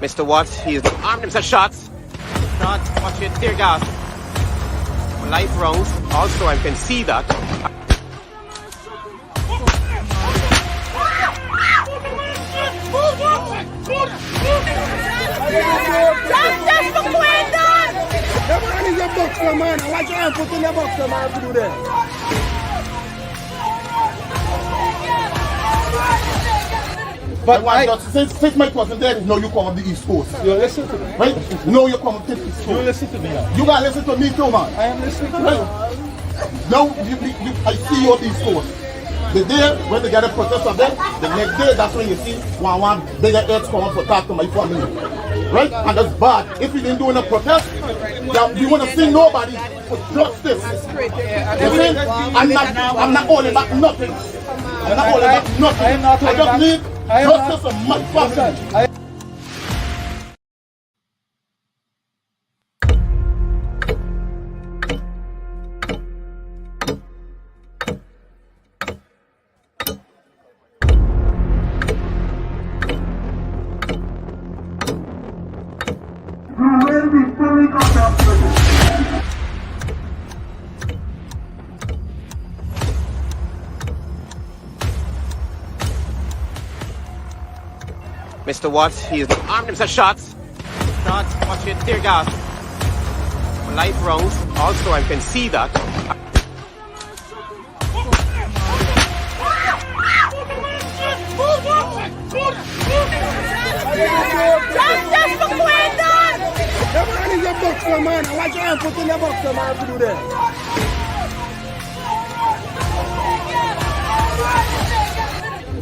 Mr. Watts, he is armed himself. Shots. Shots. Watch it. Tear gas. Live rounds. Also, I can see that. Justice for Quindon! The man is a boxer, man. Watch your hand put in the boxer, man, to do that. But since my cousin there, no, you come up the East Coast. You listen to me. Right? No, you come up the East Coast. You listen to me now. You gotta listen to me too, man. I am listening to Right? Now, I see you on the East Coast. The day when they get a protest of them, the next day, that's when you see one bigger heads come up to talk to my family. Right? And that's bad. If we didn't do a protest, we want to see nobody for justice. You see? I'm not holding back nothing. I'm not holding back nothing. I just need justice for my family. Mr. Watts, he is armed himself. Shots. Shots. Watch it. Tear gas. Live rounds. Also, I can see that. Justice for Quindon! The man is a boxer, man. Watch your hand put in the boxer, man, to do that.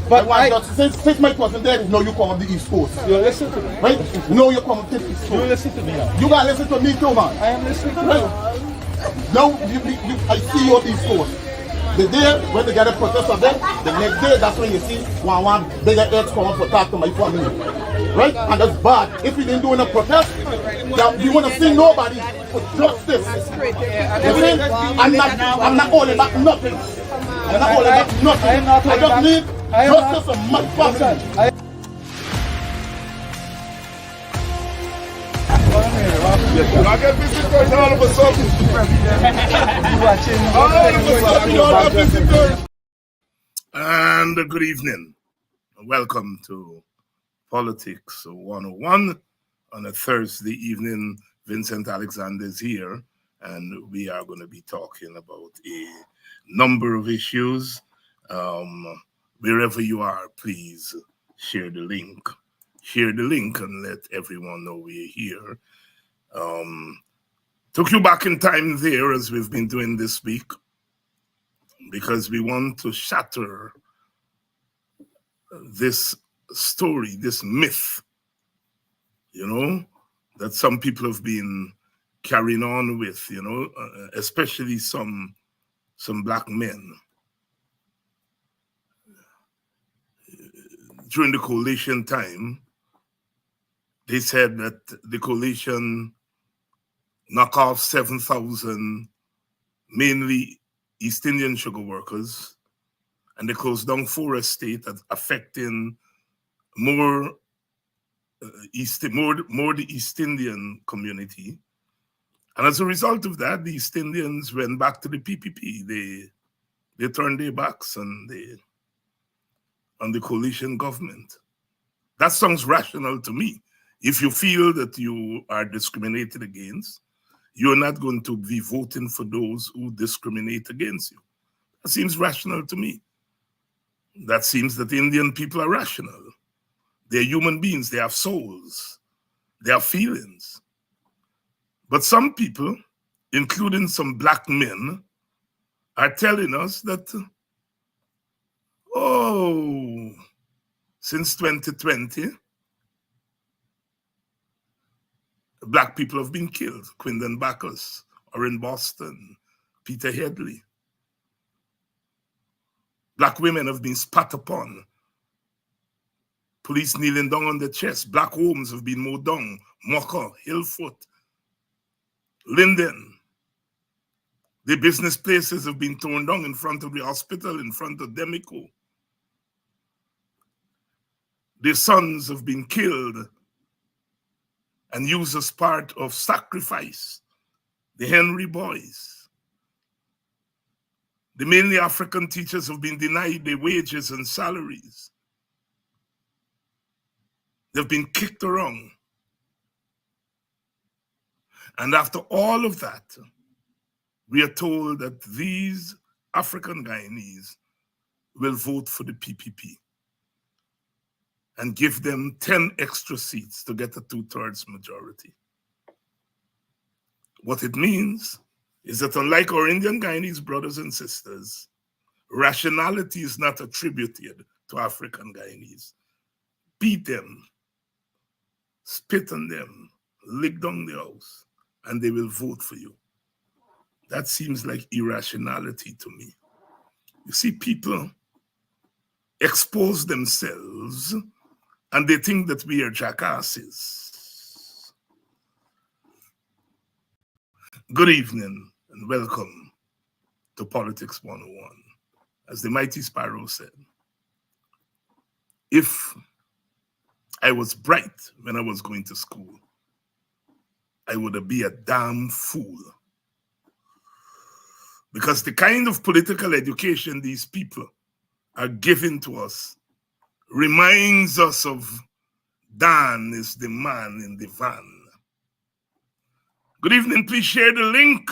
But since my cousin there, no, you come up the East Coast. You listen to me. Right? No, you come up the East Coast. You listen to me now. You gotta listen to me too, man. I am listening to you. Right? Now, I see you on the East Coast. The day when they get a protest of them, the next day, that's when you see one bigger heads come up to talk to my family. Right? And that's bad. If we didn't do a protest, we want to see nobody for justice. You see? I'm not holding back nothing. I'm not holding back nothing. I just need justice for my family. I get visitors all of a sudden. All of a sudden, visitors. And good evening. Welcome to Politics 101 on a Thursday evening. Vincent Alexander is here, and we are going to be talking about a number of issues. Wherever you are, please share the link. Share the link and let everyone know we're here. Took you back in time there, as we've been doing this week, because we want to shatter this story, this myth, that some people have been carrying on with, especially some black men. During the coalition time, they said that the coalition knock off 7,000 mainly East Indian sugar workers, and they closed down 4 estates, affecting more the East Indian community. And as a result of that, the East Indians went back to the PPP. They turned their backs on the coalition government. That sounds rational to me. If you feel that you are discriminated against, you're not going to be voting for those who discriminate against you. That seems rational to me. That seems that Indian people are rational. They're human beings. They have souls. They have feelings. But some people, including some black men, are telling us that, since 2020, black people have been killed. Quindon Bacchus, or in Boston, Peter Headley. Black women have been spat upon. Police kneeling down on their chest. Black homes have been mowed down. Mocha, Hillfoot, Linden. The business places have been torn down in front of the hospital, in front of Demico. Their sons have been killed and used as part of sacrifice, the Henry boys. The mainly African teachers have been denied their wages and salaries. They've been kicked around. And after all of that, we are told that these African Guyanese will vote for the PPP and give them 10 extra seats to get a 2/3 majority. What it means is that unlike our Indian Guyanese brothers and sisters, rationality is not attributed to African Guyanese. Beat them, spit on them, lick down the house, and they will vote for you. That seems like irrationality to me. You see, people expose themselves and they think that we are jackasses. Good evening and welcome to Politics 101. As the mighty Sparrow said, if I was bright when I was going to school, I would be a damn fool. Because the kind of political education these people are giving to us reminds us of Dan is the man in the van. Good evening, please share the link.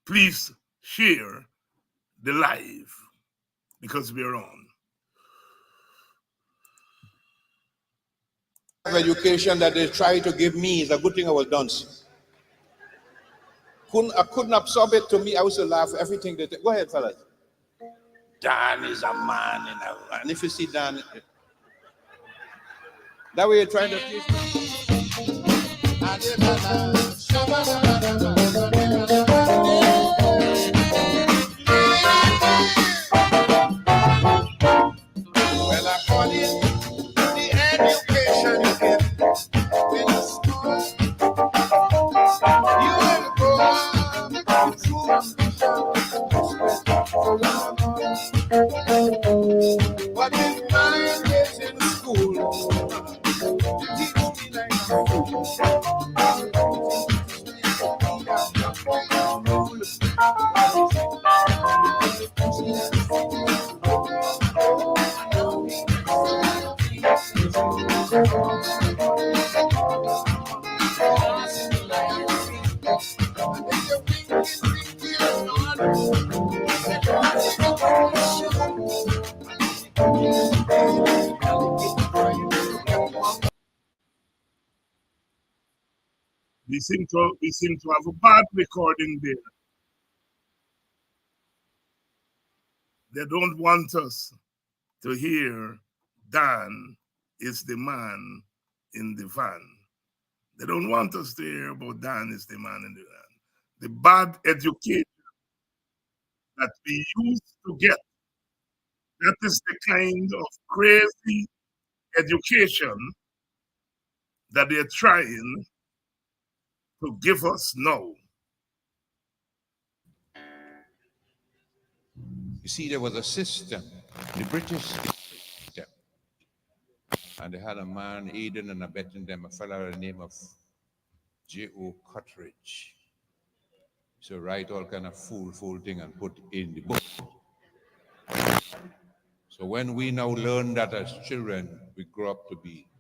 Please share the live because we're on. Education that they try to give me is a good thing I was dunce. I couldn't absorb it. To me, I used to laugh everything they go ahead, fellas. Dan is a man, and if you see Dan, that way you're trying to teach me. Well, according to the education you get in a school, you will grow up through but if mine is in school, teach me like a fool. We seem to have a bad recording there. They don't want us to hear Dan is the man in the van. They don't want us to hear about Dan is the man in the van. The bad education that we used to get, that is the kind of crazy education that they're trying to give us now. You see, there was a system, the British system, and they had a man aiding and abetting them, a fellow by the name of J.O. Cutteridge. So write all kind of fool thing and put in the book. So when we now learn that as children, we grow up to be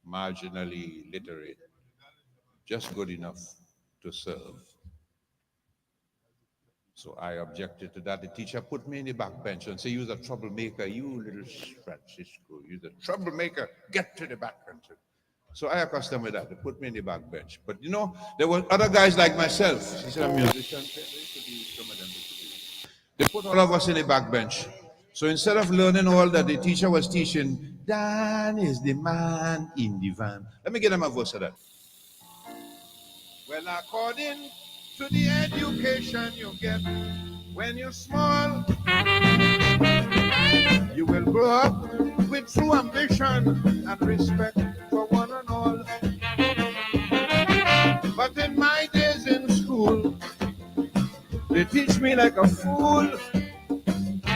marginally literate, just good enough to serve. So I objected to that. The teacher put me in the back bench and said, "You're a troublemaker, you little Francisco. You're the troublemaker. Get to the back bench." So I accustomed with that. They put me in the back bench. But you know, there were other guys like myself. He said, "I'm a musician." They put all of us in the back bench. So instead of learning all that the teacher was teaching, Dan is the man in the van. Let me get him a verse of that. Well, according to the education you get when you're small, you will grow up with true ambition and respect for one and all. But in my days in school, they teach me like a fool.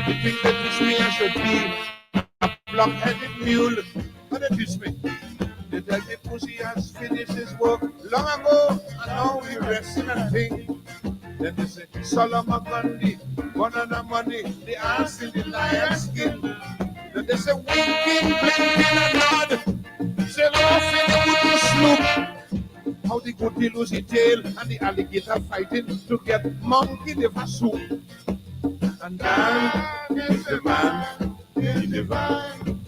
They think they teach me I should be a block-headed mule. What they teach me? They tell the pussy has finished his work long ago, and now he rests in a thing. Then they say, Solomon Gandhi, one of the money, the ass in the lion skin. Then they say, winking, blinking, and nod. Say, off in the wooden sloop. How the goatee lose his tail, and the alligator fighting to get monkey liver soup. And Dan is the man in the van.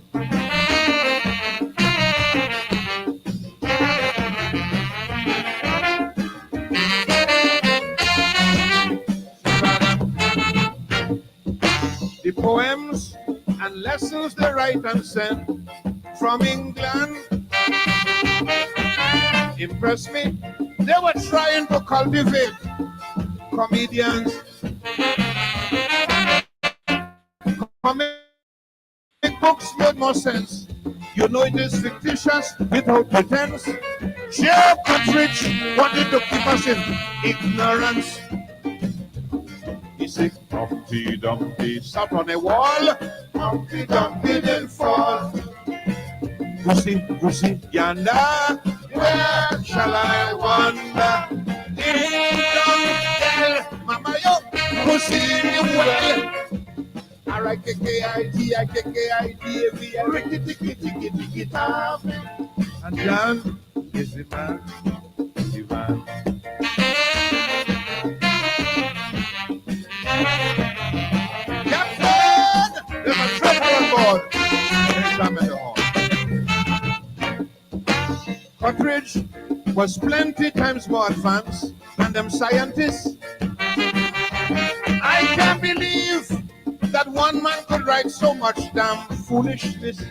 The poems and lessons they write and send from England impress me. They were trying to cultivate comedians. Comic books made more sense. You know it is fictitious without pretense. Joe Cartridge wanted to keep us in ignorance. He said, Humpty Dumpty sat on a wall. Humpty Dumpty didn't fall. Goosey, goosey, yonder, where shall I wander? Ding dong bell, mama yo, goosey well. R-I-K-K-I-T-I-K-K-I-T-A-V, R-I-K-K-K-K-K-K-K-K. And John is the man, the man. Captain, there's a treasure on board. Examine the hall. Cartridge was plenty times more advanced than them scientists. I can't believe that one man could write so much damn foolishness.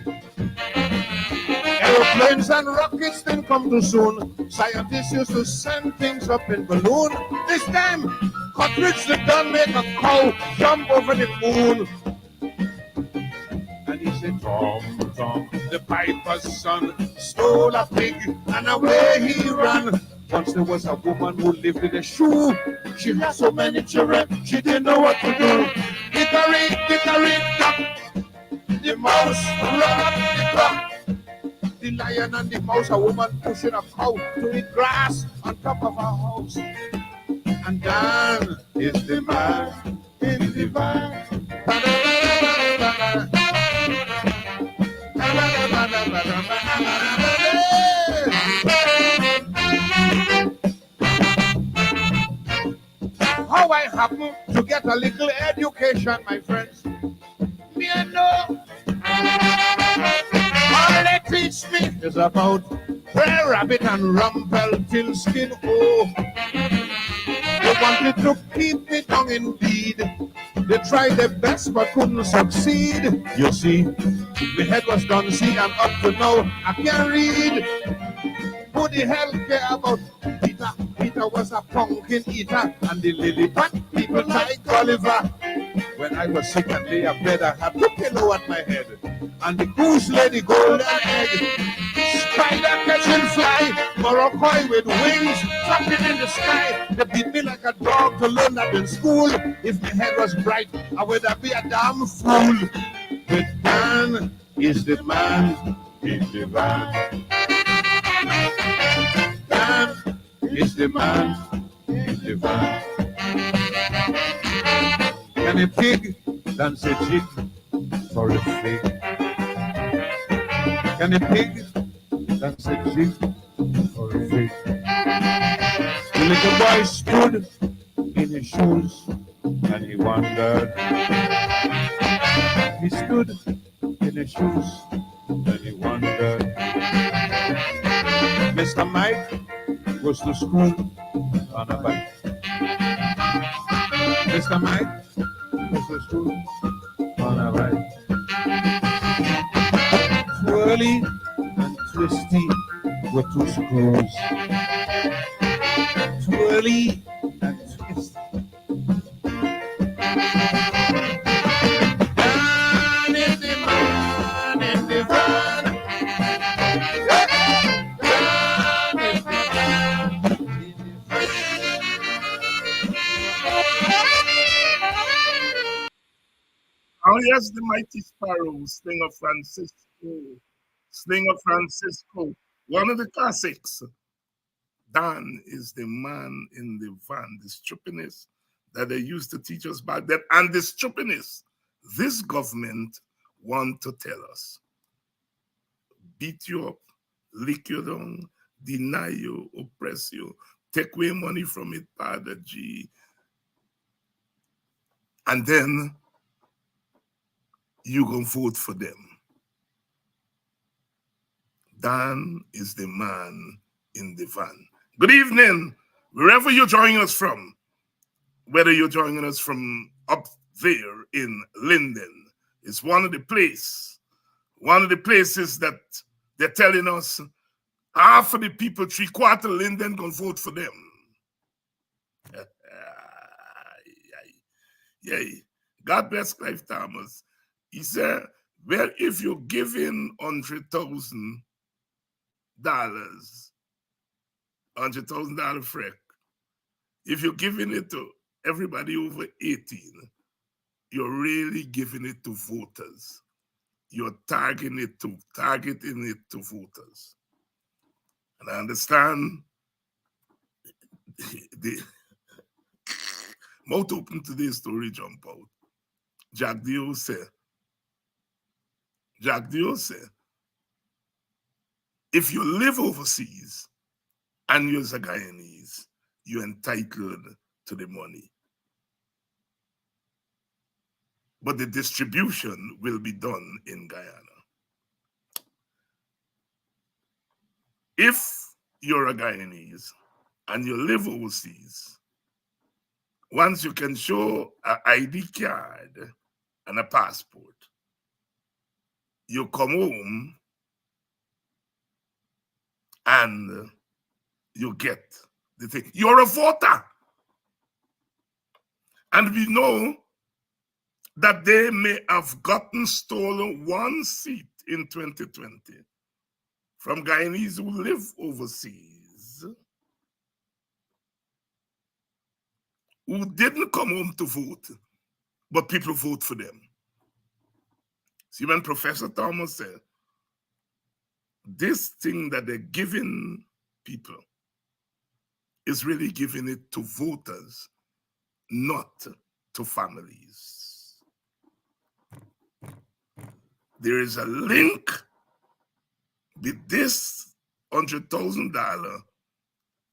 Aeroplanes and rockets didn't come too soon. Scientists used to send things up in balloon. This time, Cartridge done make a cow jump over the moon. And he said, Tom, Tom, the piper's son stole a pig and away he ran. Once there was a woman who lived in a shoe. She had so many children, she didn't know what to do. Hickory, dickory, dock. The mouse ran up the clock. The lion and the mouse, a woman pushing a cow to eat grass on top of her house. And Dan is the man in the van. How I happen to get a little education, my friends? Me I know. All they teach me is about Brer Rabbit and Rumpelstiltskin. Oh, they wanted to keep me down indeed. They tried their best but couldn't succeed. You see, the head was done, see, and up to now I can't read. Who the hell care about Peter? Peter was a pumpkin eater, and the lily pad people like Gulliver. When I was sick and lay a bed, I had a pillow at my head, and the goose laid the golden egg. Spider catching fly, Morocco with wings flapping in the sky. They beat me like a dog to learn that in school. If my head was bright, I would be a damn fool. The man is the man in the van. Dan is the man in the van. Can a pig dance a jig for a fig? Can a pig dance a jig for a fig? The little boy stood in his shoes and he wondered. He stood in his shoes and he wondered. Mr. Mike goes to school on a bike. Mr. Mike goes to school on a bike. Twirly and twisty with two screws. Twirly and twisty. Dan is the man in the van. Oh, yes, the mighty sparrow, Sling of Francisco. Sling of Francisco one of the classics. Dan is the man in the van, the stupidness that they used to teach us back then, and the stupidness this government want to tell us. Beat you up, lick you down, deny you, oppress you, take away money from it, Father G. And then you go vote for them. Dan is the man in the van. Good evening, wherever you're joining us from, whether you're joining us from up there in Linden. It's one of the places that they're telling us half of the people, 3/4 Linden, gonna vote for them. Yay. God bless Clive Thomas. He said, well, if you're giving $100,000 freck, if you're giving it to everybody over 18, you're really giving it to voters. You're targeting it to voters. And I understand the mouth open today's story jump out. Jack Dio said, if you live overseas and you're a Guyanese, you're entitled to the money. But the distribution will be done in Guyana. If you're a Guyanese and you live overseas, once you can show an ID card and a passport, you come home and you get the thing. You're a voter. And we know that they may have stolen one seat in 2020 from Guyanese who live overseas, who didn't come home to vote, but people vote for them. See, when Professor Thomas said, this thing that they're giving people is really giving it to voters, not to families. There is a link with this $100,000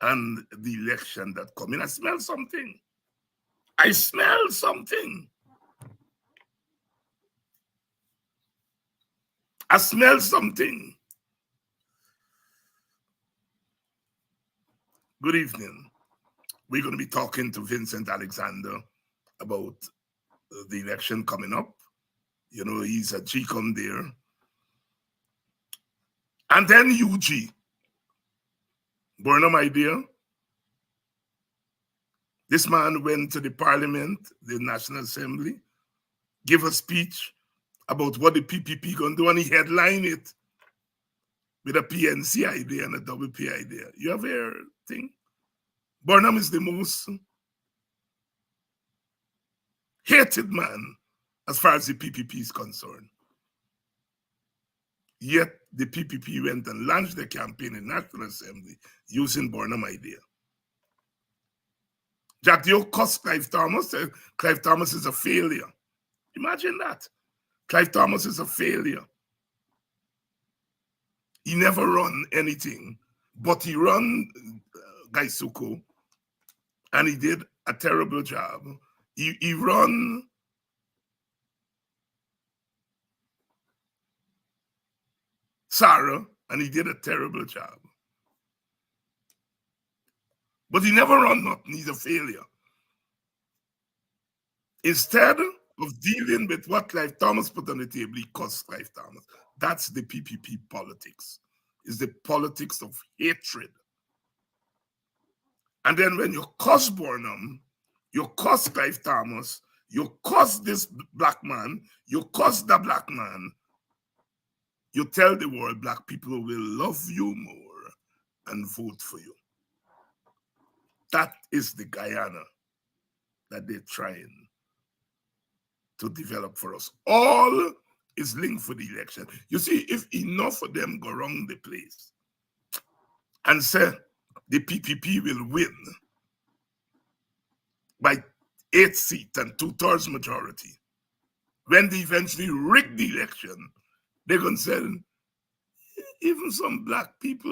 and the election that come in. I smell something. I smell something. I smell something. Good evening. We're going to be talking to Vincent Alexander about the election coming up. You know, he's a GCOM there. And then UG. Burnham idea. This man went to the parliament, the National Assembly, give a speech about what the PPP going to do, and he headlined it with a PNC idea and a double P idea. You have your thing? Burnham is the most hated man as far as the PPP is concerned. Yet the PPP went and launched the campaign in National Assembly using Burnham idea. Jack Dio cussed Clive Thomas, said Clive Thomas is a failure. Imagine that. Clive Thomas is a failure. He never run anything, but he run Gaisuko, and he did a terrible job. He run Sarah, and he did a terrible job. But he never run nothing. He's a failure. Instead of dealing with what Clive Thomas put on the table, he cussed Clive Thomas. That's the PPP politics. It's the politics of hatred. And then when you cuss Burnham, you cuss Clive Thomas, you cuss this black man, you cuss the black man, you tell the world black people will love you more and vote for you. That is the Guyana that they're trying to develop for us. All is linked for the election. You see, if enough of them go wrong the place, and say the PPP will win by 8 seats and 2/3 majority, when they eventually rig the election, they're going to say even some black people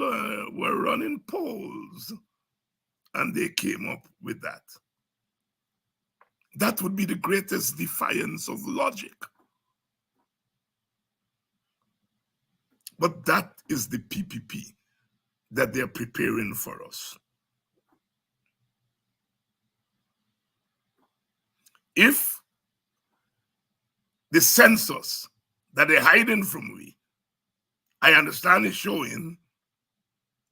were running polls, and they came up with that. That would be the greatest defiance of logic. But that is the PPP that they're preparing for us. If the census that they're hiding from we, I understand is showing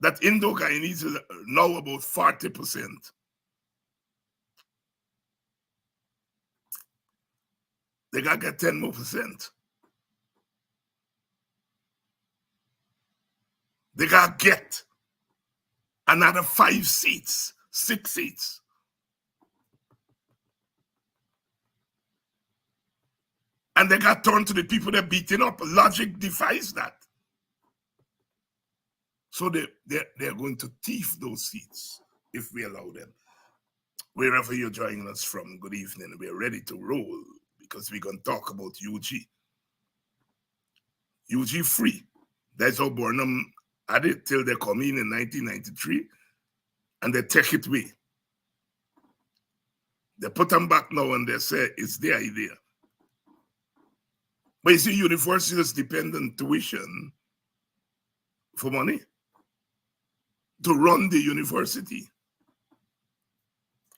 that Indo-Guyanese is now about 40%. They got to get 10 more percent. They got to get another 5 seats, 6 seats. And they got turned to the people they're beating up. Logic defies that. So they're going to thief those seats if we allow them. Wherever you're joining us from, good evening. We're ready to roll because we're going to talk about UG. UG free. That's how Burnham had it till they come in 1993 and they take it away. They put them back now and they say it's their idea. But you see, universities depend on tuition for money to run the university.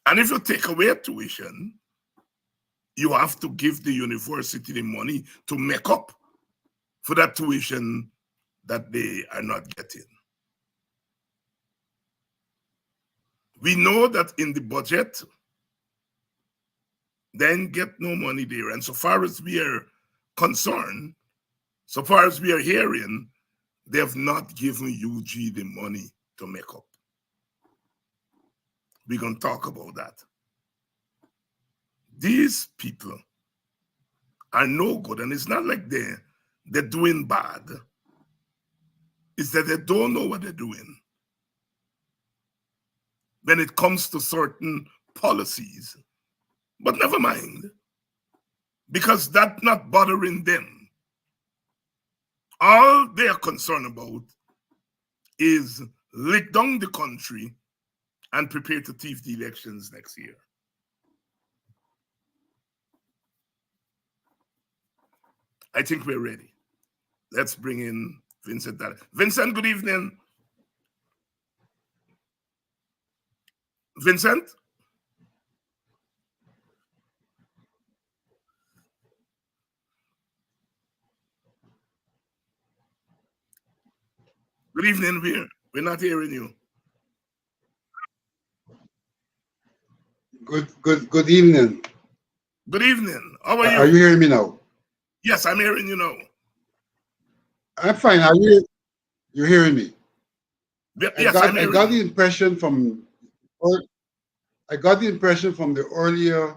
And if you take away tuition, you have to give the university the money to make up for that tuition that they are not getting. We know that in the budget, they ain't get no money there. And so far as we are concerned, so far as we are hearing, they have not given UG the money to make up. We're going to talk about that. These people are no good, and it's not like they're doing bad. It's that they don't know what they're doing when it comes to certain policies. But never mind, because that's not bothering them. All they're concerned about is lick down the country and prepare to thief the elections next year. I think we're ready. Let's bring in Vincent. Vincent, good evening. Vincent? Good evening. We're not hearing you. Good evening. Good evening. How are you? Are you hearing me now? Yes, I'm hearing you now. I'm fine. You're hearing me? Yes, I'm hearing you. I got the impression from the earlier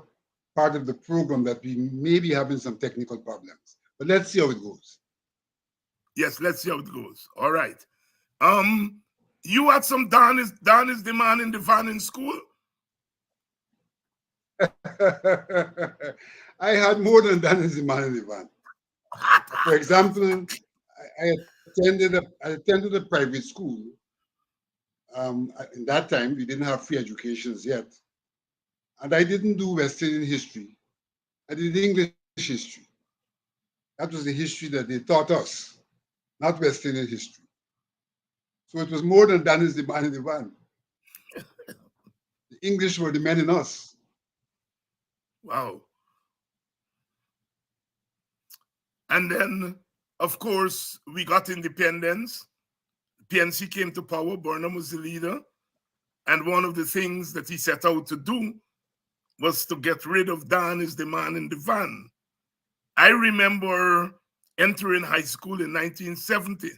part of the program that we may be having some technical problems. But let's see how it goes. Yes, let's see how it goes. All right. You had some Don is the man in the van in school? I had more than Dan is the man in the van. For example, I attended a private school. In that time, we didn't have free educations yet. And I didn't do West Indian history. I did English history. That was the history that they taught us, not West Indian history. So it was more than Dan is the man in the van. The English were the men in us. Wow. And then, of course, we got independence. PNC came to power. Burnham was the leader. And one of the things that he set out to do was to get rid of Dan is the man in the van. I remember entering high school in 1970.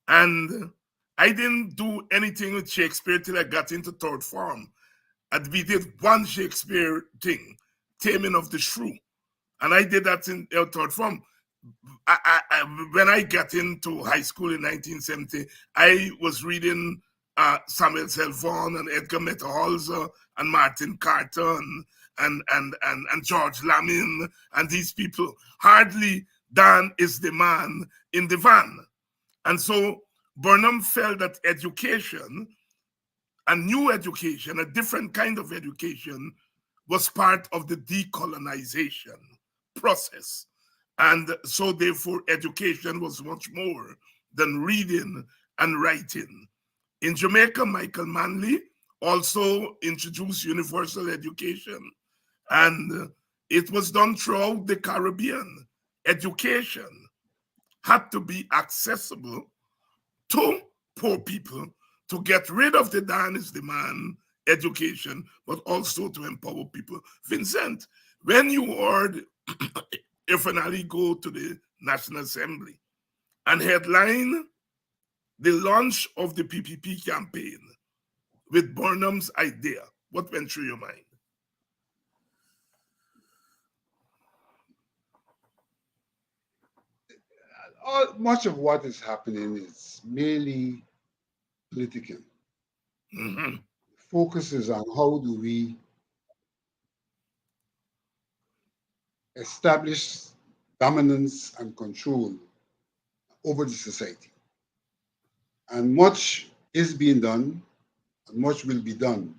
And I didn't do anything with Shakespeare till I got into third form. And we did one Shakespeare thing, Taming of the Shrew. And I did that in third form. when I got into high school in 1970, I was reading Samuel L. Vaughan and Edgar Metterholzer and Martin Carter and George Lamin and these people. Hardly Dan is the man in the van. And so Burnham felt that education, a new education, a different kind of education, was part of the decolonization process. And so therefore education was much more than reading and writing. In Jamaica, Michael Manley also introduced universal education, and it was done throughout the Caribbean. Education had to be accessible to poor people to get rid of the Dan is the man education, but also to empower people. Vincent, when you heard Irfan Ali go to the National Assembly and headline the launch of the PPP campaign with Burnham's idea, what went through your mind? Much of what is happening is merely political. Mm-hmm. Focus is on how do we establish dominance and control over the society. And much is being done, and much will be done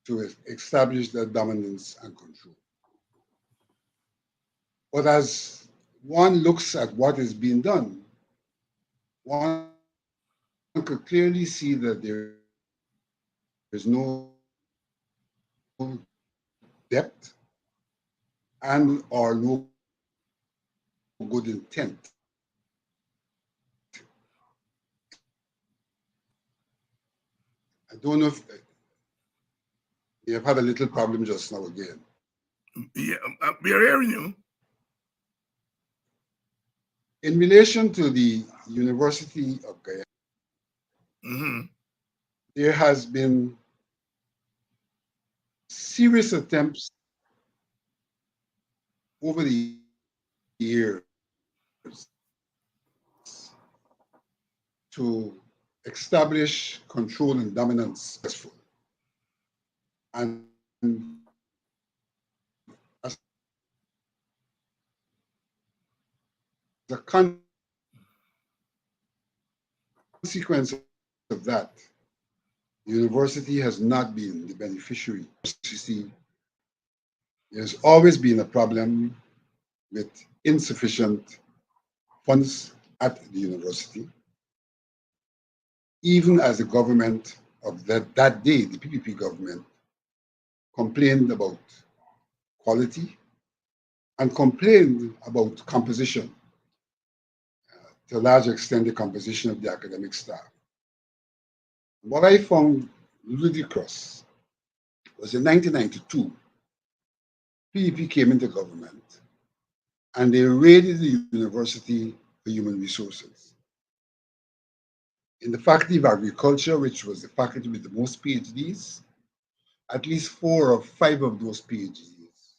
to establish that dominance and control. But as one looks at what is being done, one could clearly see that there is no depth and or no good intent. I don't know if you have had a little problem just now again. Yeah, we are hearing you. In relation to the University of Guyana, Mm-hmm. there has been serious attempts over the years to establish control and dominance successful. And as a consequence of that, the university has not been the beneficiary. You see, there's always been a problem with insufficient funds at the university, even as the government of that day, the PPP government, complained about quality and complained about composition, to a large extent, the composition of the academic staff. What I found ludicrous was in 1992, PPP came into government and they raided the University for Human Resources. In the Faculty of Agriculture, which was the faculty with the most PhDs, at least 4 or 5 of those PhDs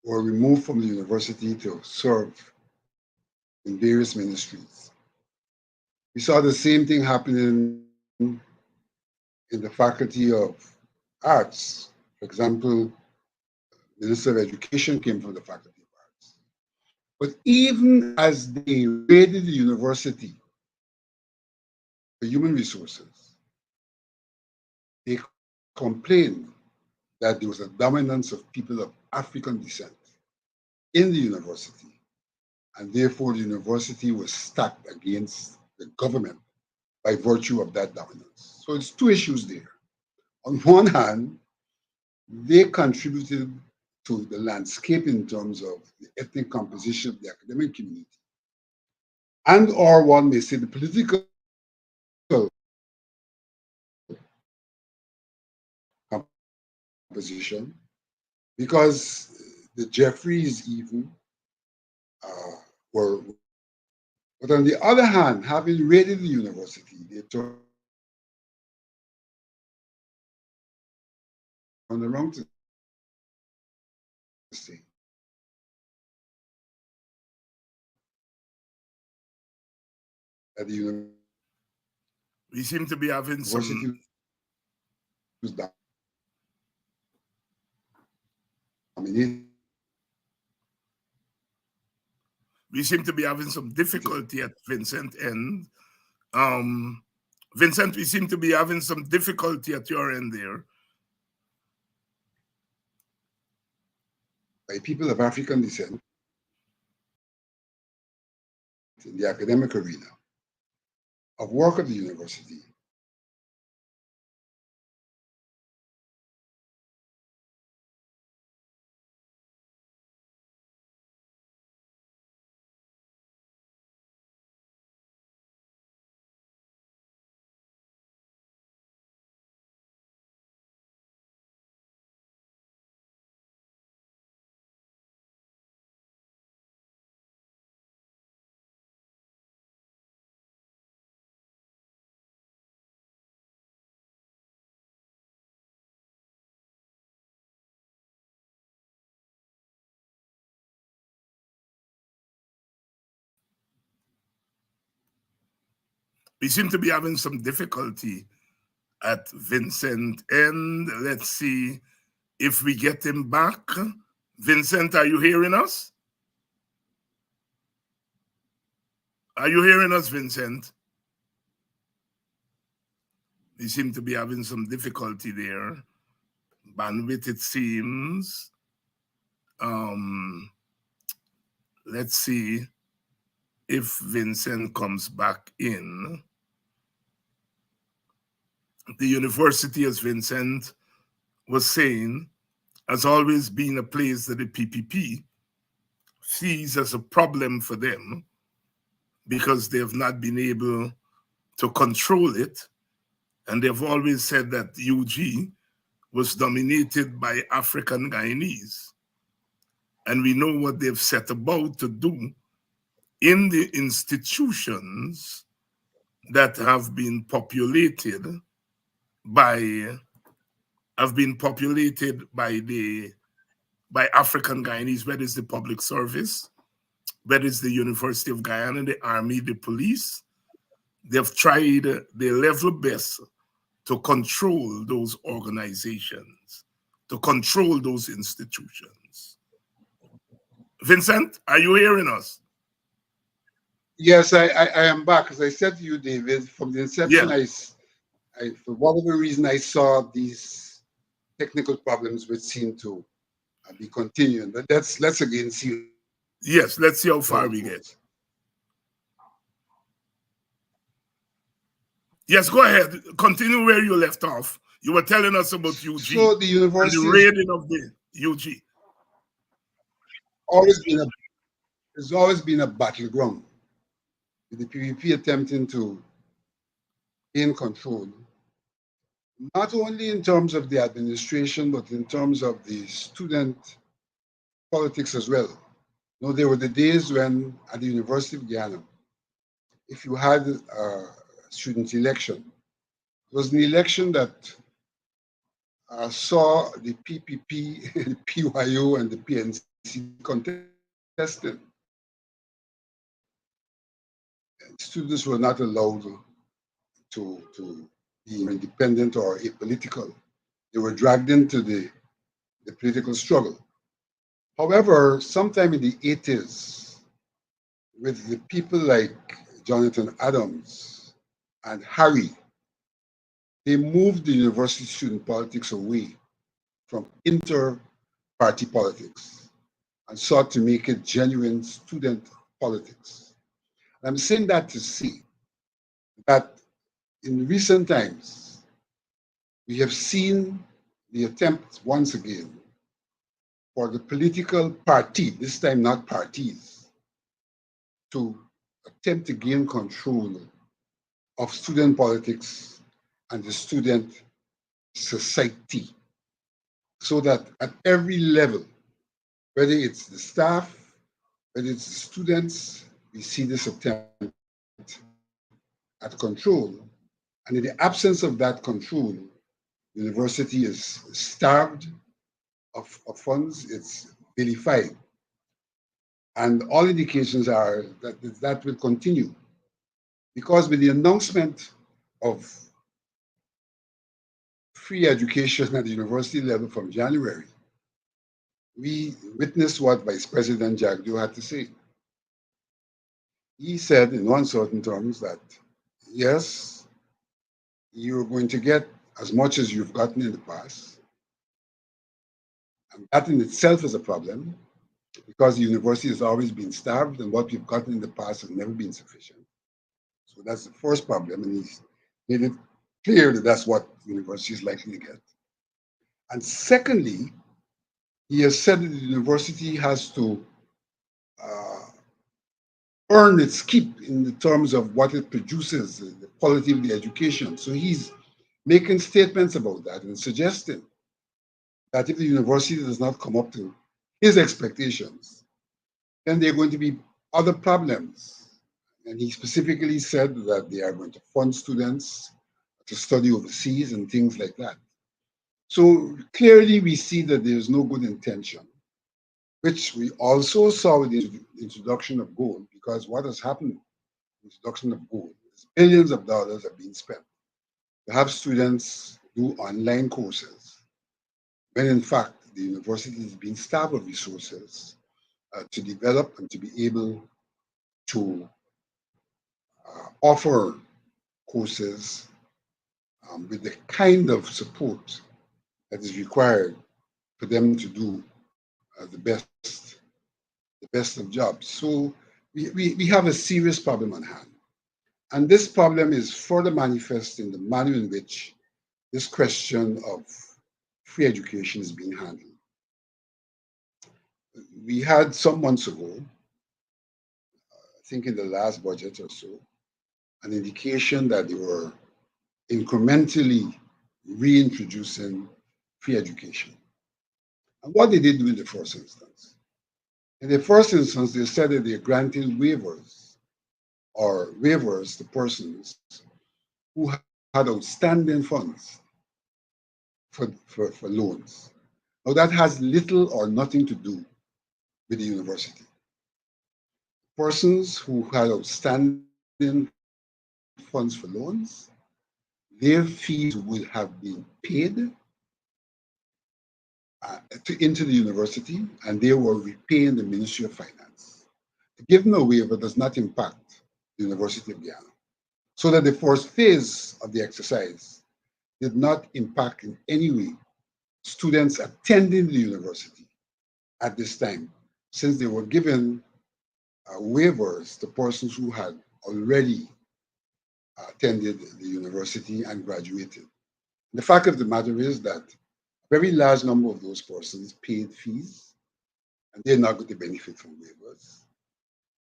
were removed from the university to serve in various ministries. We saw the same thing happening in the Faculty of Arts. For example, the Minister of Education came from the Faculty of Arts. But even as they raided the university for human resources, they complained that there was a dominance of people of African descent in the university, and therefore the university was stacked against the government by virtue of that dominance. So it's 2 issues there. On one hand, they contributed to the landscape in terms of the ethnic composition of the academic community, and or one may say the political composition, because the Jeffreys even were. But on the other hand, having raided the university, they turned around to say at the We seem to be having some. university was dominated. We seem to be having some difficulty at Vincent end. Vincent, we seem to be having some difficulty at your end there. By people of African descent in the academic arena of work at the university. We seem to be having some difficulty at Vincent end. Let's see if we get him back. Vincent, are you hearing us? Are you hearing us, Vincent? We seem to be having some difficulty there. Bandwidth, it seems. Let's see if Vincent comes back in. The university, as Vincent was saying, has always been a place that the PPP sees as a problem for them because they have not been able to control it. And they've always said that UG was dominated by African Guyanese. And we know what they've set about to do in the institutions that have been populated by African Guyanese, whether it's the public service, whether it's the University of Guyana, the army, the police. They've tried their level best to control those organizations, to control those institutions. Vincent, are you hearing us? Yes, I am back. As I said to you, David, from the inception, Yeah. I for whatever reason, I saw these technical problems which seem to be continuing. But let's again see. Yes, let's see how far we get. Yes, go ahead. Continue where you left off. You were telling us about UG. So the university and the raiding of the UG. It's always been a battleground with the PPP attempting to gain control, not only in terms of the administration, but in terms of the student politics as well. You know, there were the days when at the University of Guyana, if you had a student election, it was an election that saw the PPP, the PYO, and the PNC contesting. Students were not allowed to be independent or apolitical. They were dragged into the political struggle. However, sometime in the 80s, with the people like Jonathan Adams and Harry, they moved the university student politics away from inter-party politics and sought to make it genuine student politics. I'm saying that to say that in recent times, we have seen the attempt once again for the political party, this time not parties, to attempt to gain control of student politics and the student society, so that at every level, whether it's the staff, whether it's the students, we see this attempt at control. And in the absence of that control, the university is starved of funds, it's vilified. And all indications are that that will continue. Because with the announcement of free education at the university level from January, we witnessed what Vice President Jagdo had to say. He said in uncertain terms that, yes, you're going to get as much as you've gotten in the past. And that in itself is a problem because the university has always been starved and what we've gotten in the past has never been sufficient. So that's the first problem, and he's made it clear that that's what the university is likely to get. And secondly, he has said that the university has to earn its keep in the terms of what it produces, the quality of the education. So he's making statements about that and suggesting that if the university does not come up to his expectations, then there are going to be other problems. And he specifically said that they are going to fund students to study overseas and things like that. So clearly we see that there is no good intention, which we also saw with the introduction of gold, because what has happened with the introduction of gold is billions of dollars are being spent to have students do online courses, when in fact the university is being starved of resources to develop and to be able to offer courses with the kind of support that is required for them to do the best of jobs. So we have a serious problem on hand. And this problem is further manifest in the manner in which this question of free education is being handled. We had some months ago, I think in the last budget or so, an indication that they were incrementally reintroducing free education. And what they did do in the first instance. In the first instance, they said that they're granting waivers to persons who had outstanding funds for loans. Now that has little or nothing to do with the university. Persons who had outstanding funds for loans, their fees would have been paid into the university, and they were repaying the Ministry of Finance. Giving a waiver does not impact the University of Guyana. So that the first phase of the exercise did not impact in any way students attending the university at this time, since they were given waivers to persons who had already attended the university and graduated. The fact of the matter is that a very large number of those persons paid fees, and they're not going to benefit from waivers.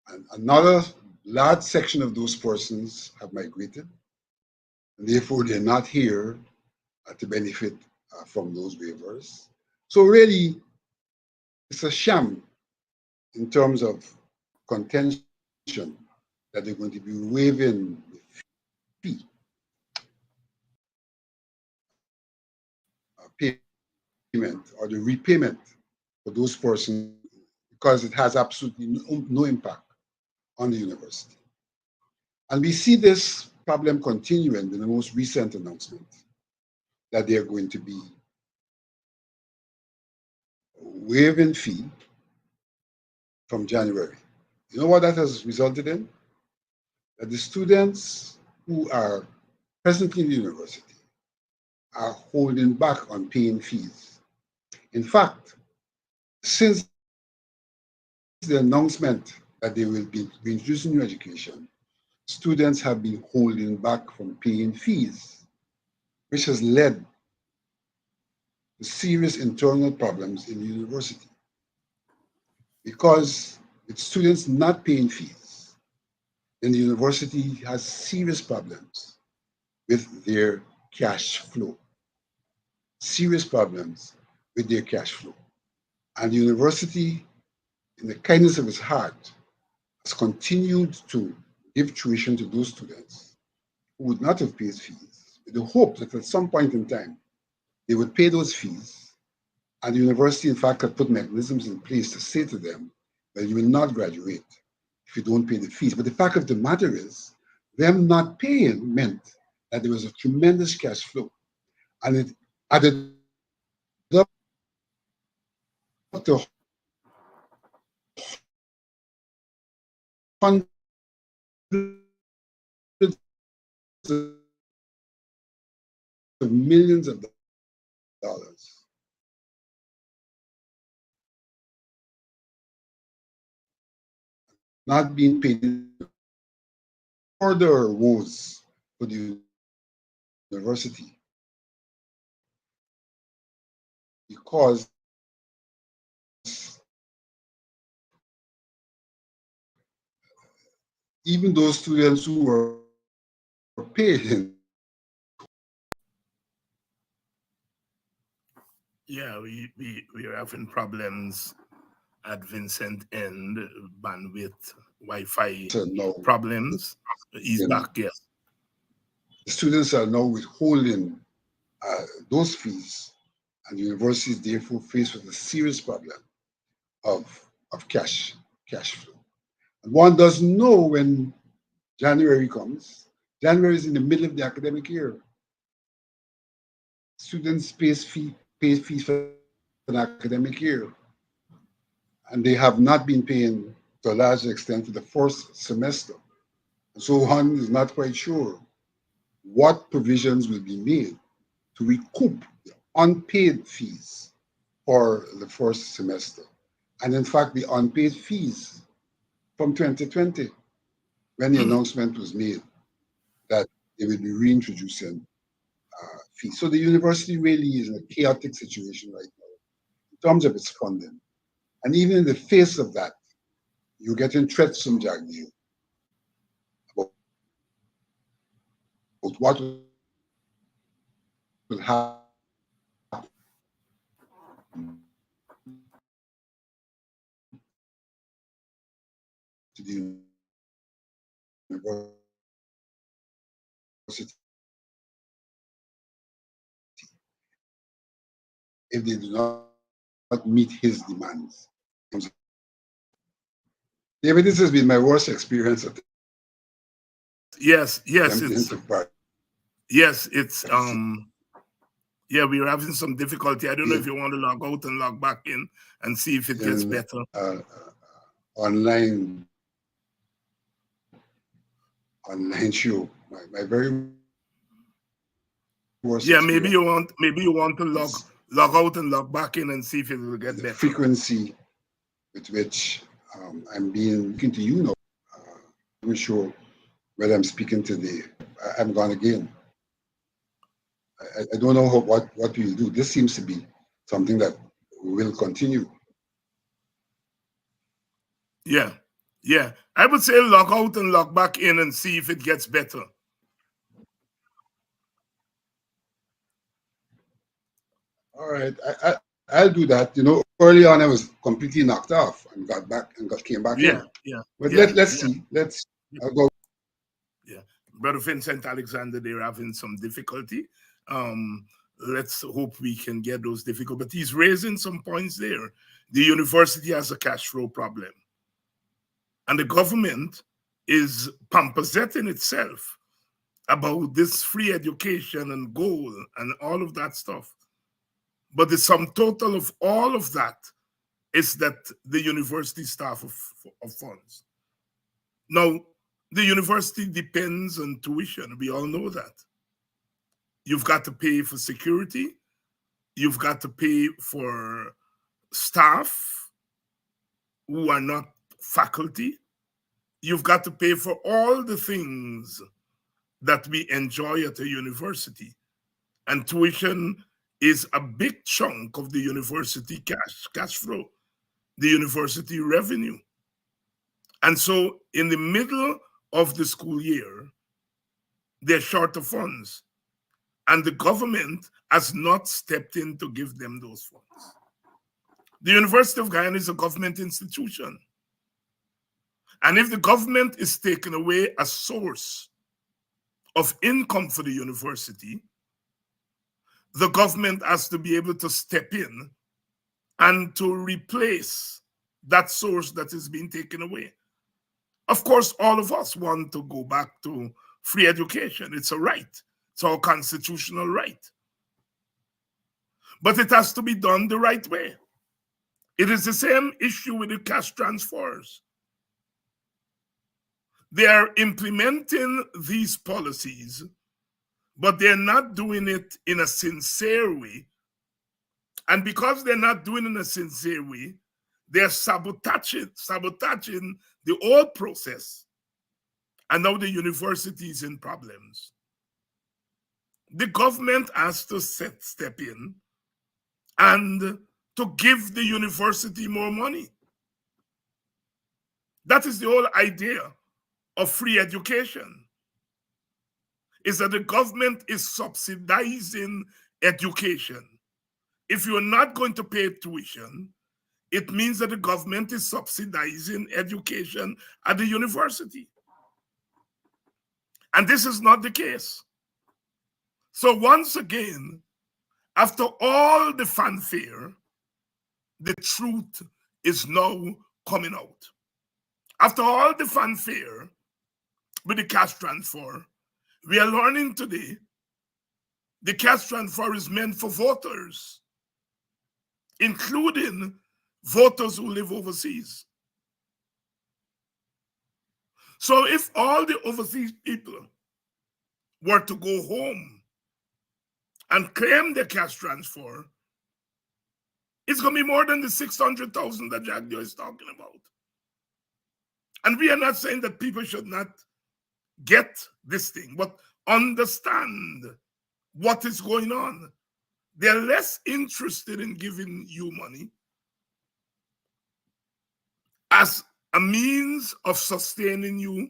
And another large section of those persons have migrated, and therefore they're not here to benefit from those waivers. So really, it's a sham in terms of contention that they're going to be waiving the fee payment or the repayment for those persons, because it has absolutely no impact on the university. And we see this problem continuing in the most recent announcement that they are going to be waiving fee from January. You know what that has resulted in? That the students who are presently in the university are holding back on paying fees. In fact, since the announcement that they will be introducing new education, students have been holding back from paying fees, which has led to serious internal problems in the university. Because with students not paying fees, then the university has serious problems with their cash flow. Serious problems with their cash flow. And the university, in the kindness of its heart, has continued to give tuition to those students who would not have paid fees, with the hope that at some point in time, they would pay those fees. And the university, in fact, had put mechanisms in place to say to them that you will not graduate if you don't pay the fees. But the fact of the matter is, them not paying meant that there was a tremendous cash flow, and it added up to hundreds of millions of dollars. Not being paid further woes for the university because even those students who were paid. Yeah, we're having problems at Vincent end, bandwidth, Wi-Fi No, problems. He's back, yes. the students are now withholding those fees, and the university is therefore faced with a serious problem of cash flow. And one doesn't know when January comes. January is in the middle of the academic year. Students pay fees for an academic year, and they have not been paying to a large extent for the first semester. And so one is not quite sure what provisions will be made to recoup the unpaid fees for the first semester. And in fact, the unpaid fees from 2020, when the announcement was made that they will be reintroducing fees. So the university really is in a chaotic situation right now in terms of its funding. And even in the face of that, you're getting threats from Jagdeo about what will happen to the university if they do not meet his demands. David, this has been my worst experience at Yes, it's yeah, we're having some difficulty. I don't know if you want to log out and log back in and see if it gets better. Online show. My very worst. Yeah, maybe you want to log out and log back in and see if it will get better. Frequency with which I'm looking to you now. I'm not sure whether I'm speaking today. I'm gone again. I don't know what we'll do. This seems to be something that will continue. Yeah. I would say log out and log back in and see if it gets better. All right, I'll do that. You know, early on I was completely knocked off and got back and came back in. But let's see. I'll go. Yeah, Brother Vincent Alexander, they're having some difficulty. Let's hope we can get those difficult. But he's raising some points there. The university has a cash flow problem, and the government is pampersetting itself about this free education and goal and all of that stuff. But the sum total of all of that is that the university staff of funds. Now, the university depends on tuition. We all know that. You've got to pay for security. You've got to pay for staff who are not faculty. You've got to pay for all the things that we enjoy at a university. And tuition is a big chunk of the university cash flow, the university revenue. And so in the middle of the school year, they're short of funds. And the government has not stepped in to give them those funds. The University of Guyana is a government institution. And if the government is taking away a source of income for the university, the government has to be able to step in and to replace that source that is being taken away. Of course, all of us want to go back to free education. It's a right. It's our constitutional right. But it has to be done the right way. It is the same issue with the cash transfers. They are implementing these policies, but they're not doing it in a sincere way. And because they're not doing it in a sincere way, they're sabotaging the whole process. And now the university is in problems. The government has to step in and to give the university more money. That is the whole idea of free education, is that the government is subsidizing education. If you're not going to pay tuition, it means that the government is subsidizing education at the university. And this is not the case. So once again, after all the fanfare, the truth is now coming out. After all the fanfare with the cash transfer, we are learning today the cash transfer is meant for voters, including voters who live overseas. So if all the overseas people were to go home and claim their cash transfer, it's going to be more than the 600,000 that Jack Joe is talking about. And we are not saying that people should not get this thing, but understand what is going on. They're less interested in giving you money as a means of sustaining you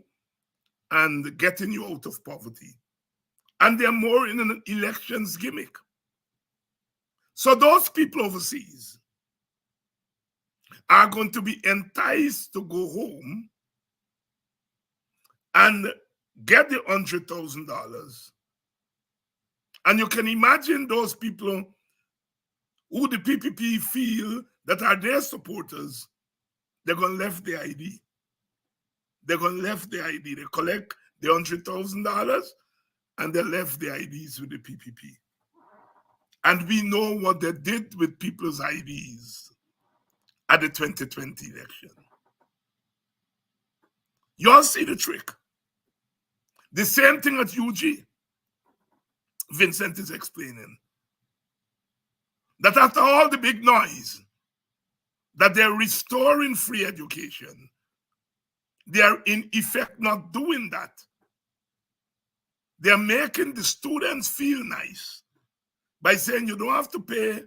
and getting you out of poverty. And they're more in an elections gimmick. So those people overseas are going to be enticed to go home and get the $100,000. And you can imagine those people who the PPP feel that are their supporters, they're going to left their ID. They're going to left their ID. They collect the $100,000 and they left their IDs with the PPP. And we know what they did with people's IDs at the 2020 election. You all see the trick. The same thing at UG. Vincent is explaining that after all the big noise that they're restoring free education, they are in effect not doing that. They're making the students feel nice by saying you don't have to pay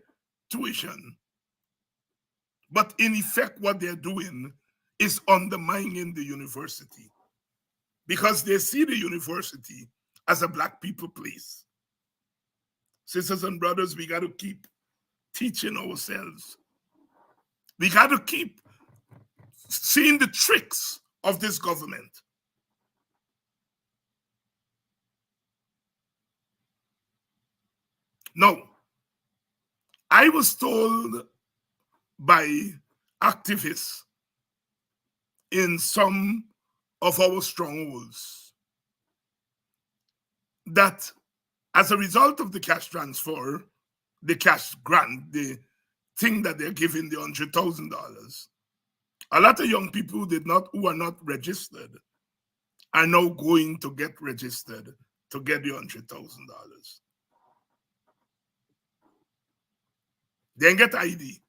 tuition. But in effect, what they're doing is undermining the university, because they see the university as a Black people place. Sisters and brothers, we got to keep teaching ourselves. We got to keep seeing the tricks of this government. Now, I was told by activists in some of our strongholds that as a result of the cash transfer, the cash grant, the thing that they're giving, the $100,000, a lot of young people who are not registered are now going to get registered to get the $100,000. They ain't get ID.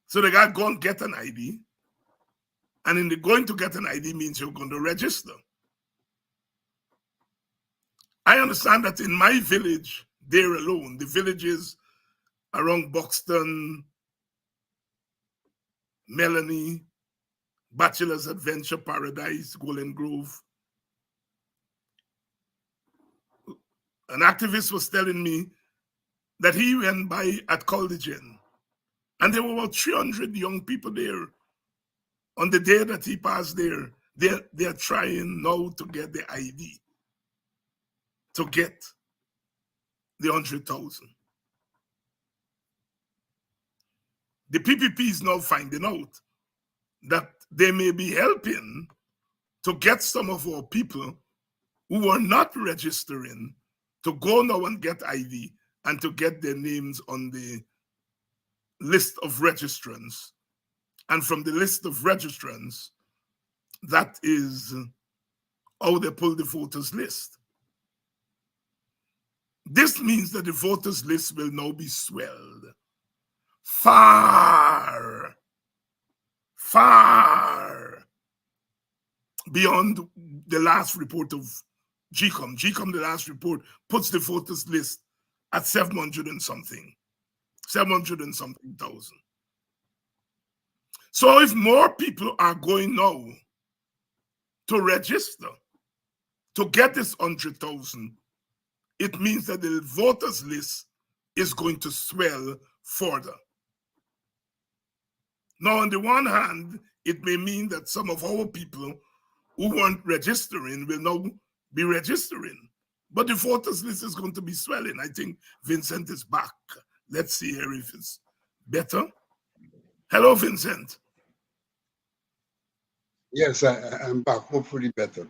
So they got to go and get an ID. And in the going to get an ID means you're going to register. I understand that in my village, there alone, the villages around Buxton, Melanie, Bachelor's Adventure Paradise, Golden Grove, an activist was telling me that he went by at Caldigen, and there were about 300 young people there. On the day that he passed there, they're trying now to get the ID, to get the 100,000. The PPP is now finding out that they may be helping to get some of our people who are not registering to go now and get ID and to get their names on the list of registrants. And from the list of registrants, that is how they pull the voters list. This means that the voters list will now be swelled far, far beyond the last report of GCOM. GCOM, the last report, puts the voters list at 700 and something thousand. So if more people are going now to register to get this 100,000, it means that the voters list is going to swell further. Now, on the one hand, it may mean that some of our people who weren't registering will now be registering, but the voters list is going to be swelling. I think Vincent is back. Let's see here if it's better. Hello, Vincent. Yes, I'm back. Hopefully better.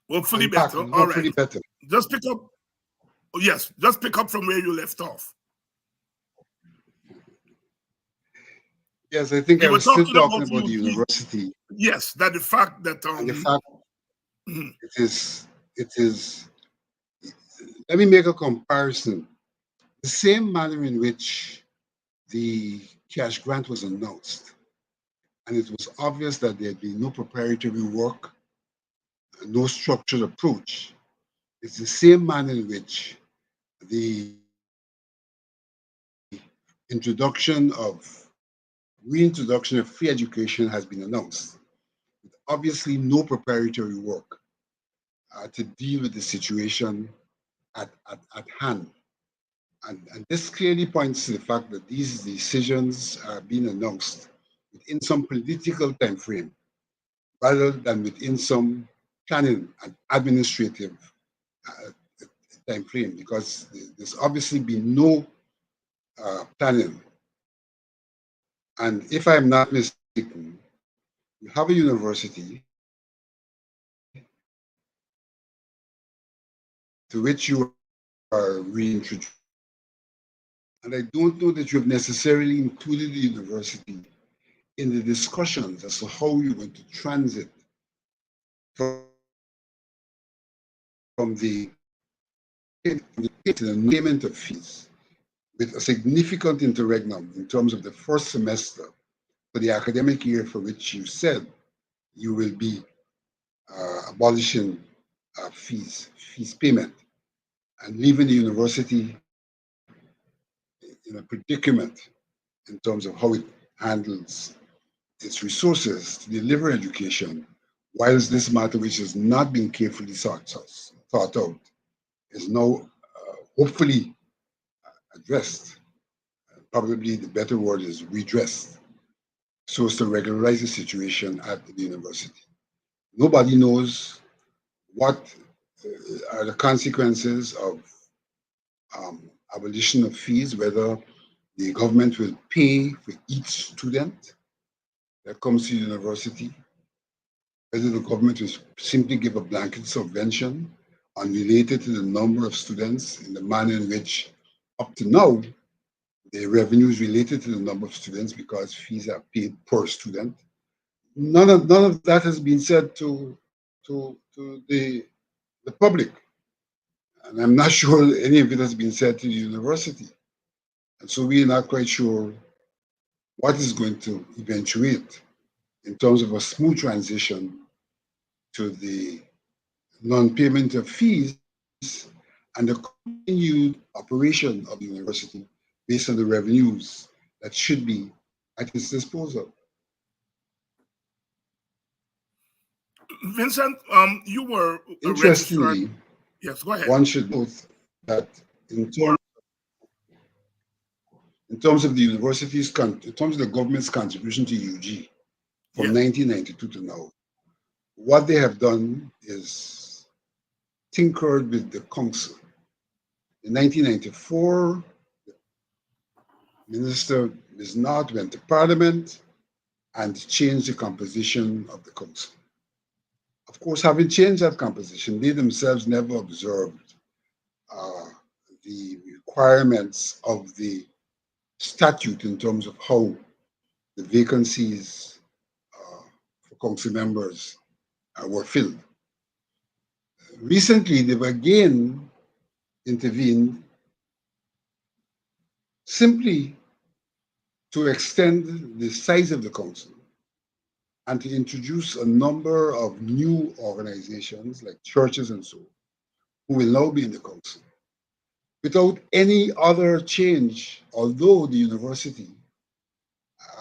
Hopefully I'm better. back. All Hopefully right. better. Just pick up. Yes, just pick up from where you left off. Yes, I think We I were was still talking talking about about the UG. university Yes, that the fact that and the fact mhm. it is. Let me make a comparison. The same manner in which the cash grant was announced, and it was obvious that there had been no preparatory work, no structured approach. It's the same manner in which the reintroduction of free education has been announced. Obviously, no preparatory work to deal with the situation at hand. And this clearly points to the fact that these decisions are being announced within some political time frame rather than within some planning and administrative time frame, because there's obviously been no planning. And if I'm not mistaken, you have a university to which you are reintroduced. And I don't know that you've necessarily included the university in the discussions as to how you're going to transit from the payment of fees, with a significant interregnum in terms of the first semester for the academic year for which you said you will be abolishing fees payment, and leaving the university in a predicament in terms of how it handles its resources to deliver education, whilst this matter, which has not been carefully thought out, is now hopefully addressed. Probably the better word is redressed, so as to regularize the situation at the university. Nobody knows what are the consequences of abolition of fees, whether the government will pay for each student that comes to university, whether the government will simply give a blanket subvention unrelated to the number of students in the manner in which, up to now, the revenues related to the number of students, because fees are paid per student. None of that has been said to the public. And I'm not sure any of it has been said to the university. And so we're not quite sure what is going to eventuate in terms of a smooth transition to the non-payment of fees and the continued operation of the university based on the revenues that should be at its disposal. Vincent, you were a registrar. Interestingly, Yes, go ahead. one should note that in terms of the university's, in terms of the government's contribution to UG from 1992 to now, what they have done is tinkered with the council. In 1994, Minister Ms. Nott went to Parliament and changed the composition of the council. of course, having changed that composition, they themselves never observed the requirements of the statute in terms of how the vacancies for council members were filled. Recently, they've again intervened simply to extend the size of the council and to introduce a number of new organizations like churches and so, who will now be in the council, without any other change, although the university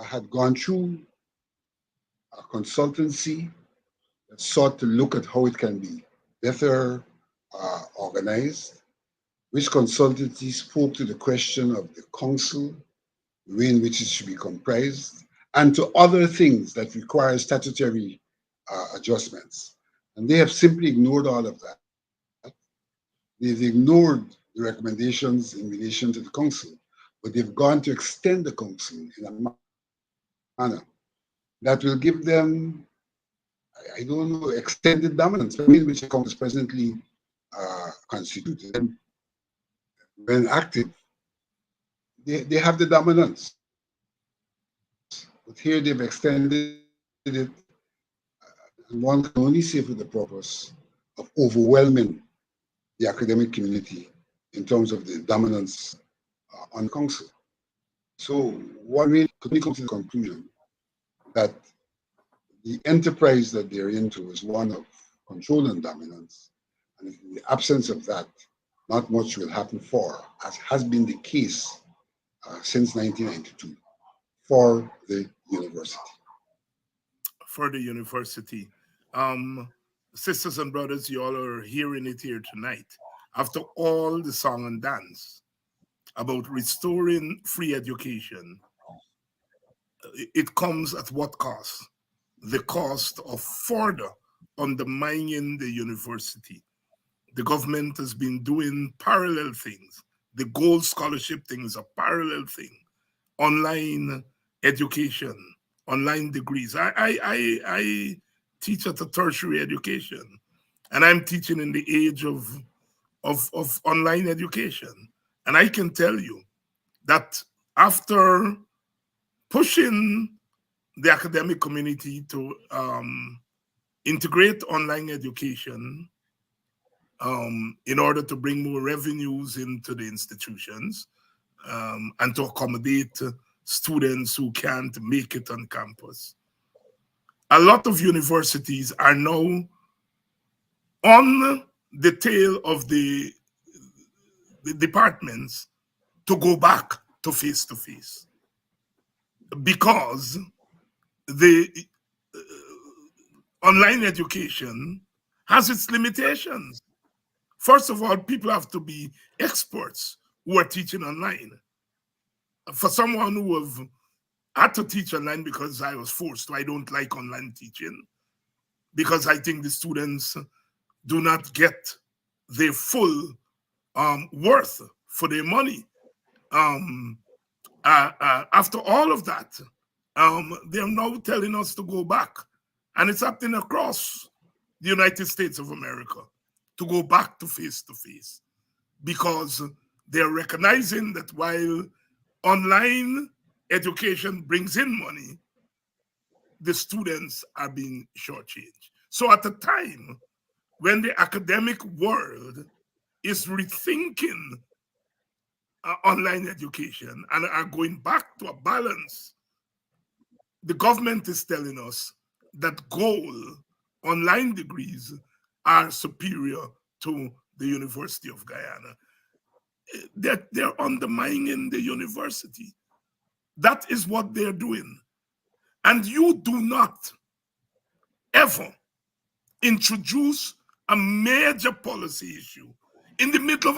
had gone through a consultancy that sought to look at how it can be better organized, which consultancy spoke to the question of the council, the way in which it should be comprised, and to other things that require statutory adjustments. And they have simply ignored all of that. They've ignored the recommendations in relation to the council, but they've gone to extend the council in a manner that will give them, I don't know, extended dominance, in which the council is presently constituted. And when active, they have the dominance. But here they've extended it, and one can only say for the purpose of overwhelming the academic community in terms of the dominance on council. So one really could come to the conclusion that the enterprise that they're into is one of control and dominance. And in the absence of that, not much will happen as has been the case since 1992, for the university. For the university. Sisters and brothers, you all are hearing it here tonight. After all the song and dance about restoring free education, it comes at what cost? The cost of further undermining the university. The government has been doing parallel things. The gold scholarship thing is a parallel thing. Online education, online degrees. I teach at a tertiary education, and I'm teaching in the age of online education. And I can tell you that after pushing the academic community to integrate online education in order to bring more revenues into the institutions and to accommodate students who can't make it on campus, a lot of universities are now on the tail of the departments to go back to face-to-face, because the online education has its limitations. First of all, people have to be experts who are teaching online. For someone who have had to teach online because I was forced to, I don't like online teaching, because I think the students do not get their full worth for their money. After all of that, they're now telling us to go back. And it's happening across the United States of America, to go back to face, because they're recognizing that while online education brings in money, the students are being shortchanged. So at a time when the academic world is rethinking online education and are going back to a balance, the government is telling us that gold online degrees are superior to the University of Guyana. They're undermining the university. That is what they're doing. And you do not ever introduce a major policy issue in the middle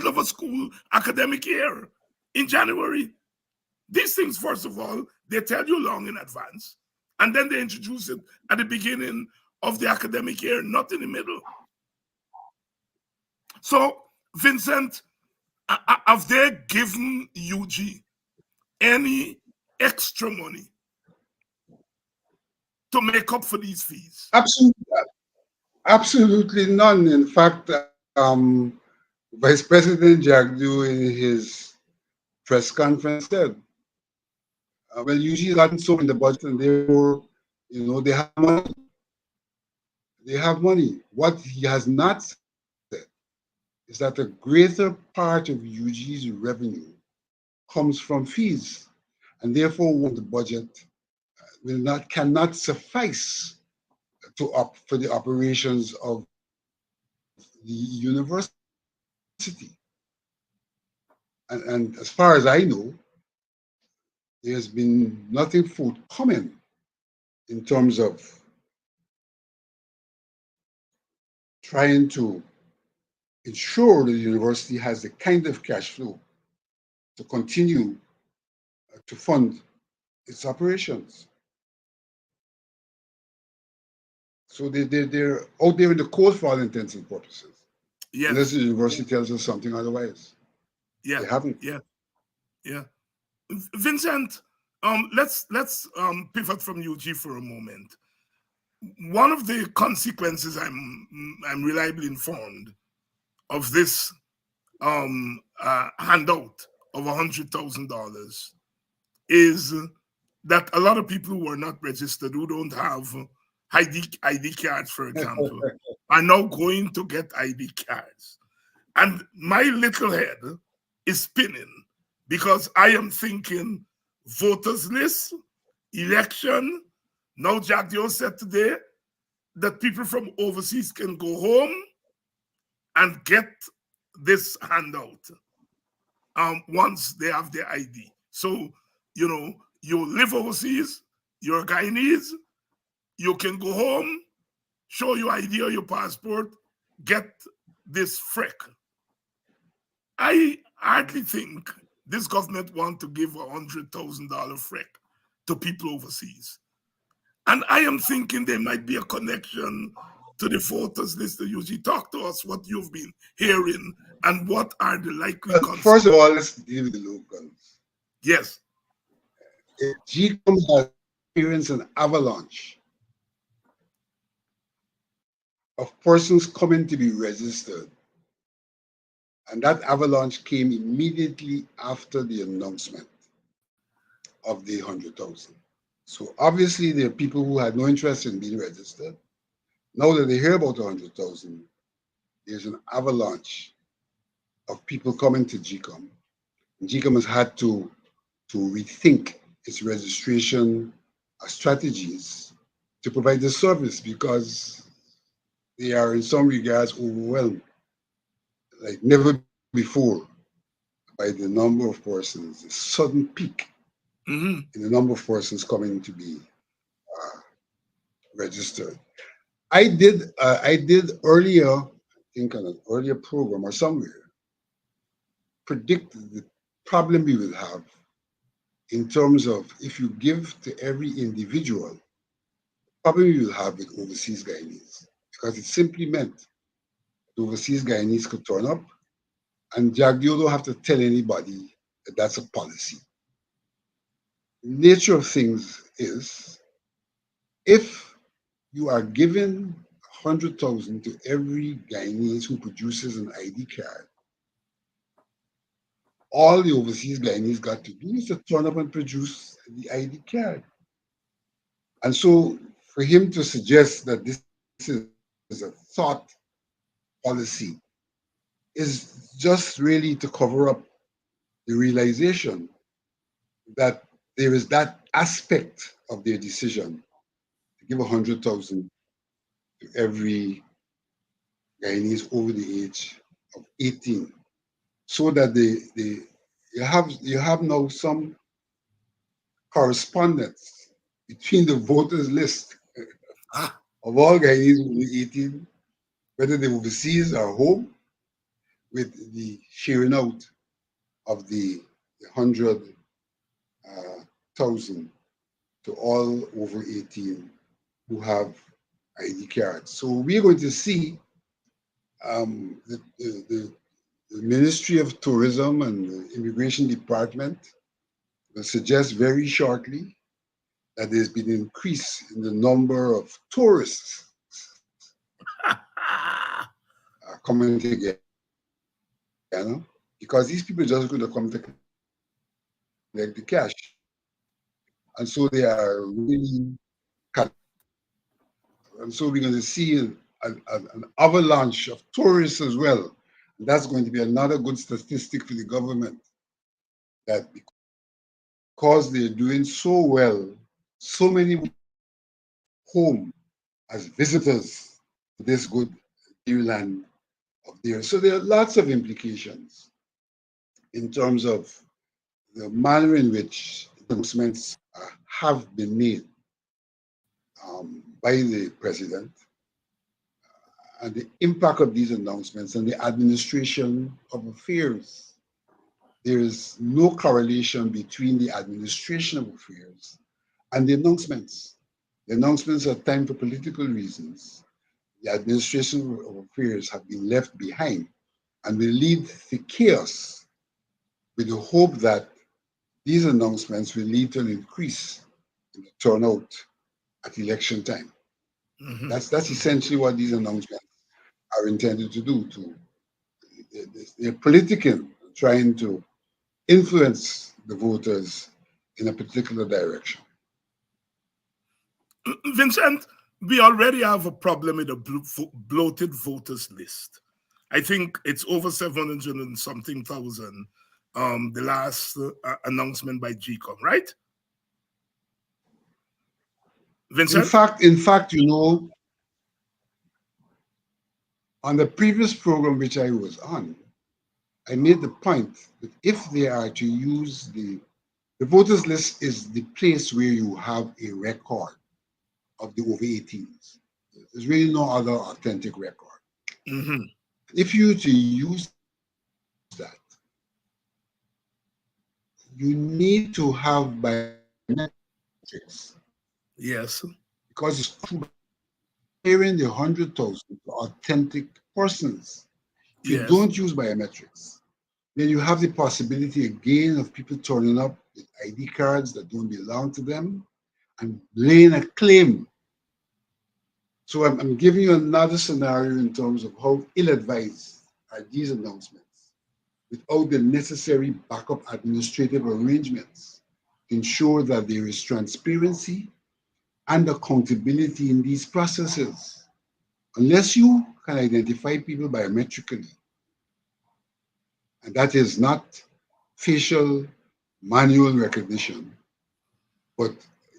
of a school academic year in January. These things, first of all, they tell you long in advance, and then they introduce it at the beginning of the academic year, not in the middle. So, Vincent, have they given UG any extra money to make up for these fees? Absolutely. Absolutely none. In fact, Vice President Jagdu in his press conference said, well, usually gotten so in the budget and therefore, they have money. They have money. What he has not said is that a greater part of UG's revenue comes from fees, and therefore the budget cannot suffice for the operations of the university. And as far as I know, there's been nothing forthcoming in terms of trying to ensure the university has the kind of cash flow to continue to fund its operations. So they're out there in the cold for all intents and purposes, unless Yes, the university tells us something otherwise. yeah, They haven't. yeah, yeah. Vincent, let's pivot from UG for a moment. One of the consequences, I'm reliably informed, of this handout of $100,000 is that a lot of people who are not registered, who don't have ID cards, for example, are now going to get ID cards. And my little head is spinning because I am thinking voters list, election. Now, Jack Jones said today that people from overseas can go home and get this handout once they have their ID. So, you live overseas, you're Guyanese, you can go home, show your ID or your passport, get this freck. I hardly think this government want to give $100,000 freck to people overseas. And I am thinking there might be a connection to the voters list that usually talk to us what you've been hearing and what are the likely consequences. First of all, let's deal with the locals. Yes. GCOM has experienced an avalanche of persons coming to be registered. And that avalanche came immediately after the announcement of the 100,000. So obviously there are people who had no interest in being registered. Now that they hear about 100,000, there's an avalanche of people coming to GCOM. And GCOM has had to rethink its registration strategies to provide the service because they are in some regards overwhelmed, like never before, by the number of persons, the sudden peak in the number of persons coming to be registered. I did earlier, I think on an earlier program or somewhere, predict the problem we will have in terms of if you give to every individual, problem we will have with overseas Guyanese, because it simply meant the overseas Guyanese could turn up, and Jagdio don't have to tell anybody that that's a policy. The nature of things is, if you are given 100,000 to every Guyanese who produces an ID card, all the overseas Guyanese got to do is to turn up and produce the ID card. And so for him to suggest that this is a thought policy is just really to cover up the realization that there is that aspect of their decision to give 100,000 to every Guyanese over the age of 18, so that you have now some correspondence between the voters list of all Guyanese over 18, whether they're overseas or home, with the sharing out of the 100,000 to all over 18 who have ID cards. So we're going to see the Ministry of Tourism and the Immigration Department will suggest very shortly that there's been an increase in the number of tourists coming together, because these people just going to come to collect the cash. And so they are really cut. And so we're going to see an avalanche of tourists as well. And that's going to be another good statistic for the government, that because they're doing so well, so many home as visitors to this good new land of theirs. So there are lots of implications in terms of the manner in which announcements have been made by the president, and the impact of these announcements and the administration of affairs. There is no correlation between the administration of affairs and the announcements. The announcements are timed for political reasons. The administration of affairs have been left behind and will lead to chaos, with the hope that these announcements will lead to an increase in the turnout at election time. That's essentially what these announcements are intended to do. They're political, trying to influence the voters in a particular direction. Vincent, we already have a problem with a bloated voters list. I think it's over 700 and something thousand, the last announcement by GCOM, right? Vincent? In fact, on the previous program which I was on, I made the point that if they are to use the voters list is the place where you have a record of the over 18s. There's really no other authentic record. If you to use that, you need to have biometrics. Yes. Because it's comparing the 100,000 authentic persons. If you don't use biometrics, then you have the possibility again of people turning up with ID cards that don't belong to them and laying a claim. So I'm giving you another scenario in terms of how ill-advised are these announcements without the necessary backup administrative arrangements to ensure that there is transparency and accountability in these processes. Unless you can identify people biometrically, and that is not facial manual recognition, but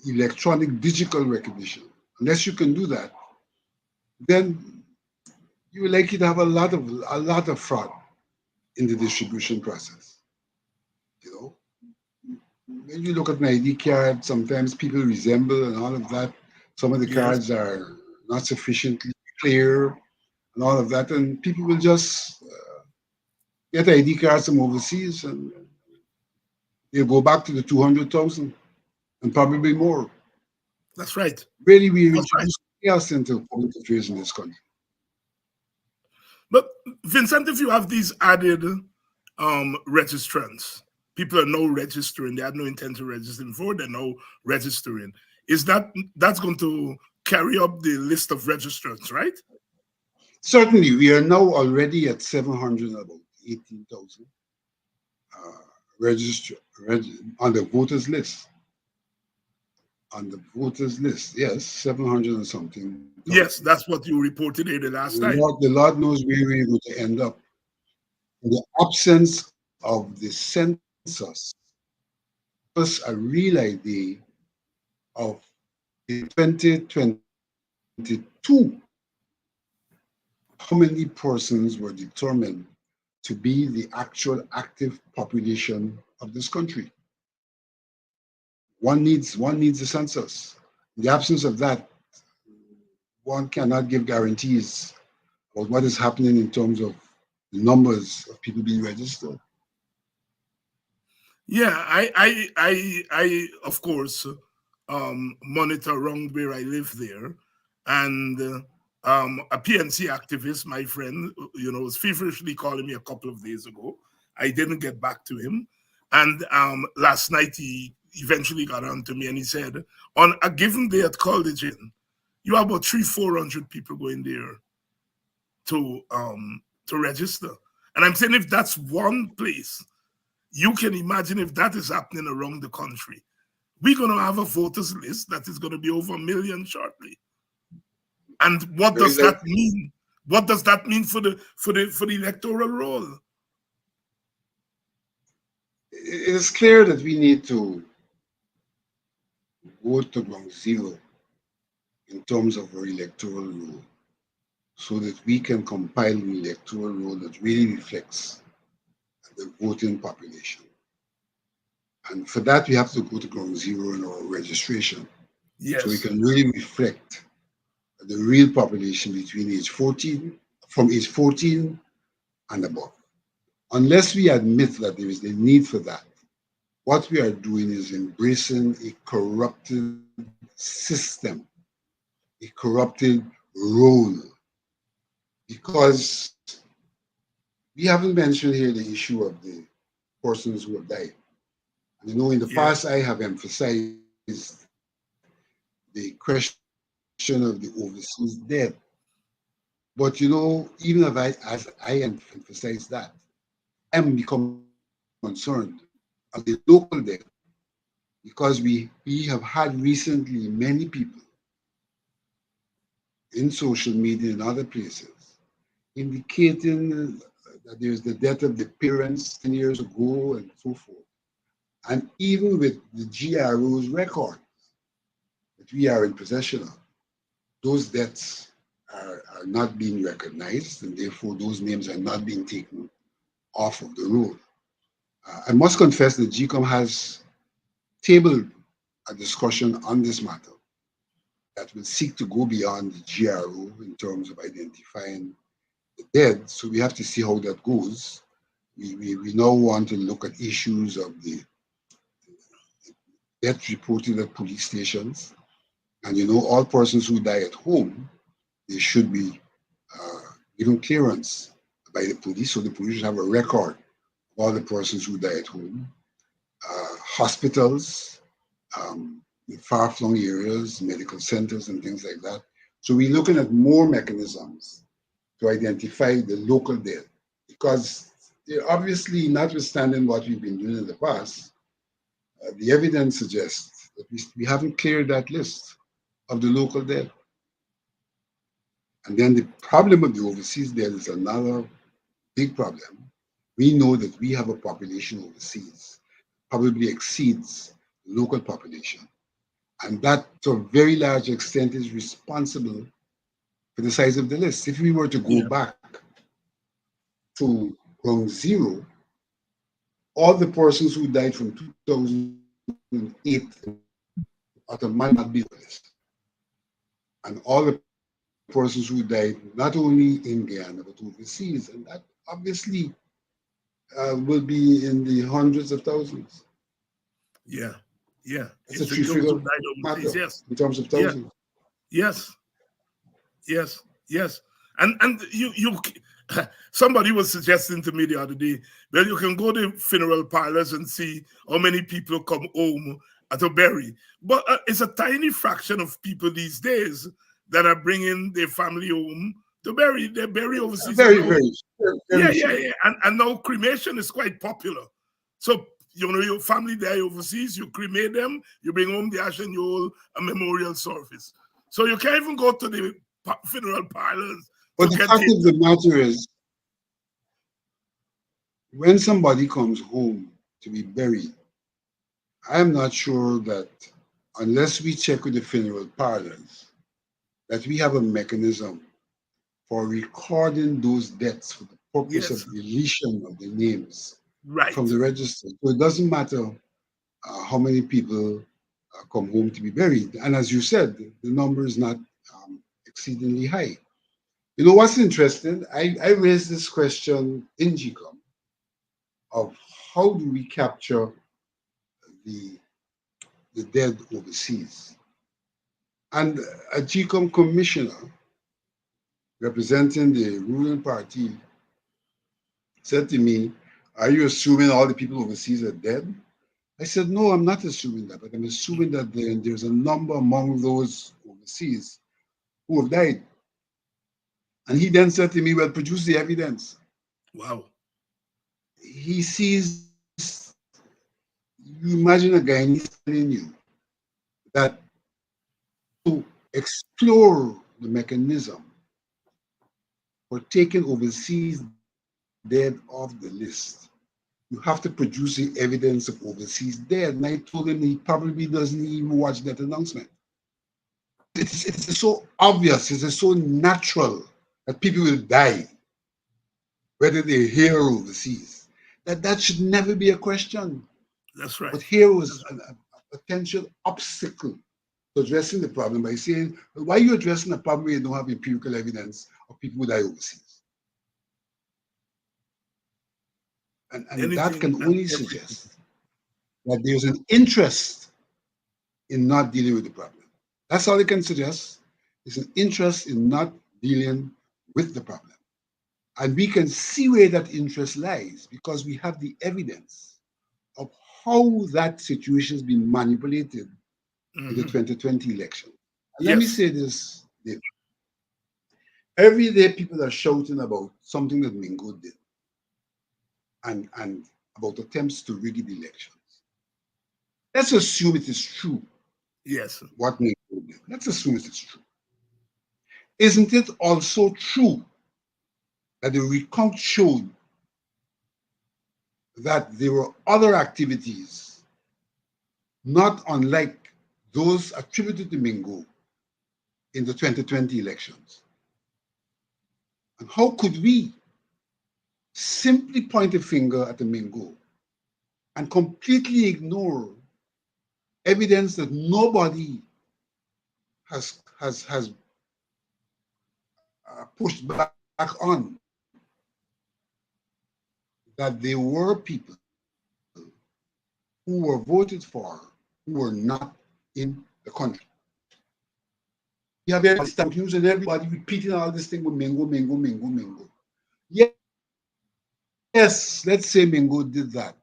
electronic digital recognition. Unless you can do that, then you're likely to have a lot of fraud in the distribution process. When you look at an ID card, sometimes people resemble and all of that. Some of the cards are not sufficiently clear and all of that, and people will just get ID cards from overseas and they'll go back to the 200,000 and probably more. That's right. Really, we introduce chaos into public affairs in this country. But Vincent, if you have these added registrants, people are now registering, they had no intent to register before, they're now registering. That's going to carry up the list of registrants, right? Certainly, we are now already at 718,000 registered on the voters list. On the voters list, yes, 700 and something. Yes, that's what you reported the last time. The Lord knows where we're going to end up. In the absence of the census, us a real idea of in 2022, how many persons were determined to be the actual active population of this country. One needs the census. In the absence of that, one cannot give guarantees about what is happening in terms of the numbers of people being registered. Yeah, I of course monitor around where I live there, and a PNC activist, my friend, was feverishly calling me a couple of days ago. I didn't get back to him, and last night he eventually got on to me and he said, on a given day at College Inn, you have about 300-400 people going there to to register. And I'm saying if that's one place, you can imagine if that is happening around the country. We're going to have a voters list that is going to be over 1 million shortly. And what does that mean? What does that mean for the electoral roll? It is clear that we need to go to ground zero in terms of our electoral roll, so that we can compile an electoral roll that really reflects the voting population. And for that, we have to go to ground zero in our registration. Yes. So we can really reflect the real population between from age 14 and above. Unless we admit that there is the need for that, what we are doing is embracing a corrupted system, a corrupted role. Because we haven't mentioned here the issue of the persons who have died. And you know, in the past, I have emphasized the question of the overseas debt. But you know, even as I emphasize that, I'm become concerned of the local debt, because we have had recently many people in social media and other places indicating that there's the death of the parents 10 years ago and so forth. And even with the GRO's record that we are in possession of, those debts are not being recognized, and therefore those names are not being taken off of the roll. I must confess that GCOM has tabled a discussion on this matter that will seek to go beyond the GRO in terms of identifying the dead. So we have to see how that goes. We now want to look at issues of the death reported at police stations. And you know, all persons who die at home, they should be given clearance by the police, so the police should have a record of all the persons who die at home. Hospitals, in far-flung areas, medical centers and things like that. So we're looking at more mechanisms to identify the local dead, because obviously, notwithstanding what we've been doing in the past, the evidence suggests that we haven't cleared that list of the local dead. And then the problem of the overseas dead is another big problem. We know that we have a population overseas probably exceeds the local population. And that, to a very large extent, is responsible for the size of the list. If we were to go back to ground zero, all the persons who died from 2008 might not be on the list. And all the persons who died not only in Guyana but overseas, and that obviously will be in the hundreds of thousands. Yeah. It's a three-figure matter, yes, in terms of thousands. Yes. And you somebody was suggesting to me the other day, well, you can go to funeral parlors and see how many people come home to bury, but it's a tiny fraction of people these days that are bringing their family home to bury. They bury overseas. Very yeah. And now cremation is quite popular. So you know, your family die overseas, you cremate them, you bring home the ash and you hold a memorial service. So you can't even go to the funeral parlors. But the fact of the matter is, when somebody comes home to be buried, I'm not sure that, unless we check with the funeral parlors, that we have a mechanism for recording those deaths for the purpose of deletion of the names from the register. So it doesn't matter how many people come home to be buried. And as you said, the number is not exceedingly high. You know what's interesting? I raised this question in GCOM of how do we capture the dead overseas? And a GCOM commissioner representing the ruling party said to me, "Are you assuming all the people overseas are dead?" I said, "No, I'm not assuming that, but I'm assuming that there's a number among those overseas who have died." And he then said to me, well, produce the evidence. Wow. He sees, you imagine a Guyanese telling you that to explore the mechanism for taking overseas dead off the list, you have to produce the evidence of overseas dead. And I told him he probably doesn't even watch that announcement. It's so obvious, it's so natural that people will die, whether they're here or overseas, that should never be a question. That's right. But here was a potential obstacle to addressing the problem by saying, well, why are you addressing a problem where you don't have empirical evidence of people who die overseas? And that Anything can and only everything. suggest that there's an interest in not dealing with the problem. That's all it can suggest. It's an interest in not dealing with the problem. And we can see where that interest lies because we have the evidence of how that situation has been manipulated in the 2020 election. And let me Yes. say this, David. Every day people are shouting about something that Mingo did and about attempts to rig the elections. Let's assume it is true Yes. what Mingo did. Let's assume it is true. Isn't it also true that the recount showed that there were other activities not unlike those attributed to Mingo in the 2020 elections? And how could we simply point a finger at the Mingo and completely ignore evidence that nobody has pushed back on, that there were people who were voted for who were not in the country? You have news and everybody repeating all this thing with Mingo, Mingo, Mingo, Mingo. Yes, let's say Mingo did that.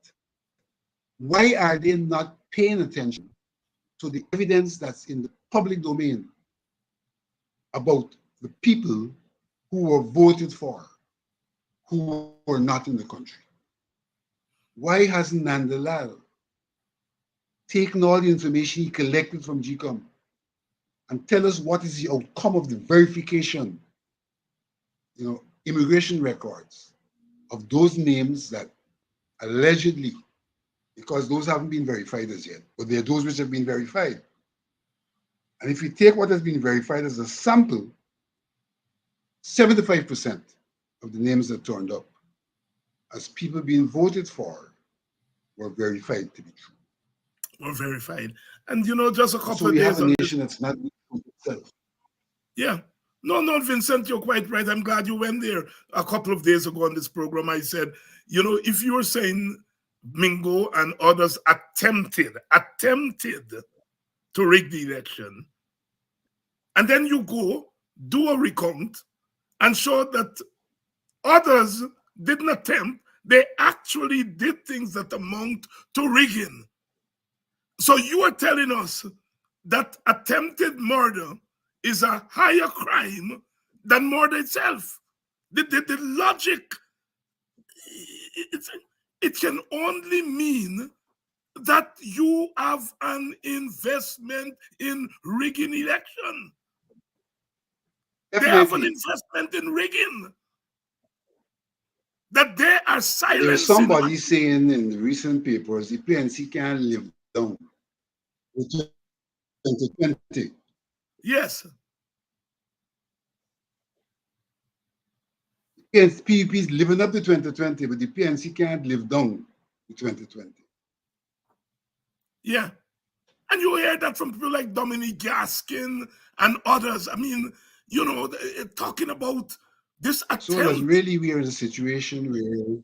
Why are they not paying attention to the evidence that's in the public domain about the people who were voted for, who were not in the country? Why hasn't Nandalal taken all the information he collected from GCOM and tell us what is the outcome of the verification, immigration records of those names that allegedly, because those haven't been verified as yet, but they're those which have been verified. And if you take what has been verified as a sample, 75% of the names that turned up as people being voted for were verified to be true. Were verified. And just a So couple we of have days a on this. nation that's not itself. Yeah. No, Vincent, you're quite right. I'm glad you went there. A couple of days ago on this program, I said, if you were saying Mingo and others attempted to rig the election, and then you go do a recount and show that others didn't attempt, they actually did things that amount to rigging. So you are telling us that attempted murder is a higher crime than murder itself. The logic, it can only mean that you have an investment in rigging election. They have an Definitely. investment in rigging. That they are There was silencing. somebody saying in the recent papers, the PNC can't live down with 2020. Yes. PPP is living up to 2020, but the PNC can't live down to 2020. Yeah. And you hear that from people like Dominique Gaskin and others. I mean, talking about this attempt. So that really we are in a situation where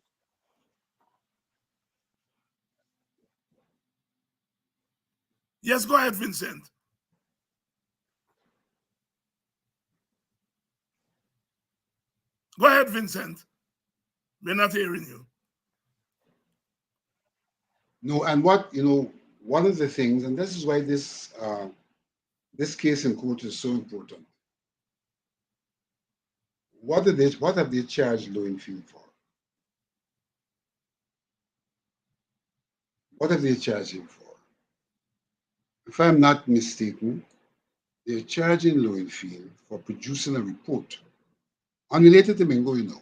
Yes, go ahead, Vincent. Go ahead, Vincent. We're not hearing you. no, and one of the things, and this is why this case in court is so important. what have they charged Lowenfield for? What have they charged him for? If I'm not mistaken, they're charging Lowenfield for producing a report unrelated to Mingo, you know.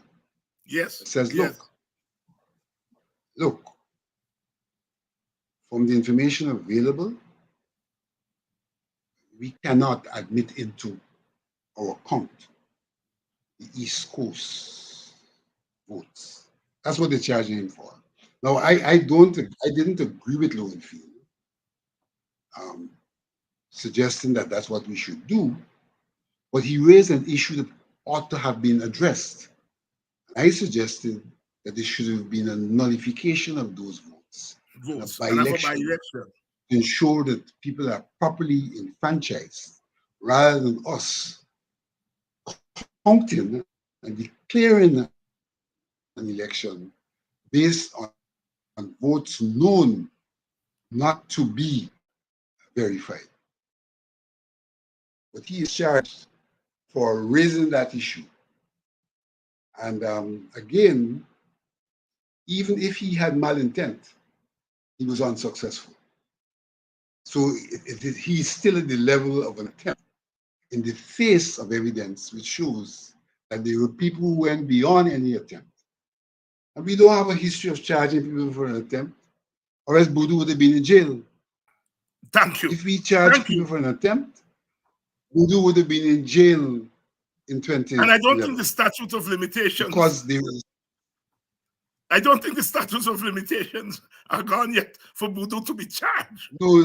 Yes. It says, yes. look, from the information available, we cannot admit into our account the East Coast votes. That's what they're charging him for. Now, I didn't agree with Lowenfield suggesting that that's what we should do, but he raised an issue that ought to have been addressed. I suggested that there should have been a nullification of those votes, And a by-election, by-election. to ensure that people are properly enfranchised, rather than us counting and declaring an election based on votes known not to be verified. But he is charged for raising that issue. And again, even if he had malintent, he was unsuccessful. So he's still at the level of an attempt in the face of evidence which shows that there were people who went beyond any attempt. And we don't have a history of charging people for an attempt, or else Boodoo would have been in jail. Thank you. If we charge people for an attempt, Boodoo would have been in jail in 2011. And I don't think the statute of limitations, because there was, I don't think the statutes of limitations are gone yet for Boodoo to be charged. no,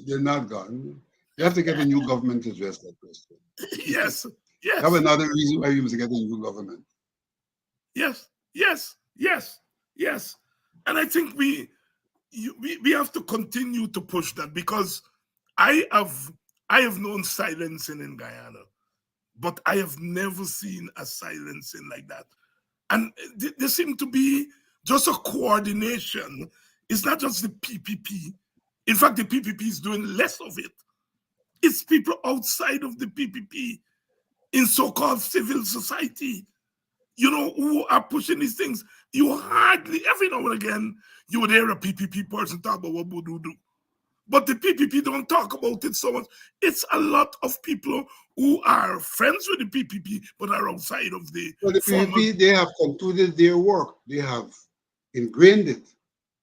they're not gone. You have to get a new government to address that question. Yes, yes. That's another reason why we must get a new government. Yes, yes, yes, yes. And I think we have to continue to push that, because I have known silencing in Guyana, but I have never seen a silencing like that. And there seemed to be just a coordination. It's not just the PPP. In fact, the PPP is doing less of it. It's people outside of the PPP in so-called civil society, you know, who are pushing these things. You hardly, every now and again, you would hear a PPP person talk about what Boodoo do. But the PPP don't talk about it so much. It's a lot of people who are friends with the PPP, but are outside of the... Well, the PPP, they have concluded their work. They have ingrained it.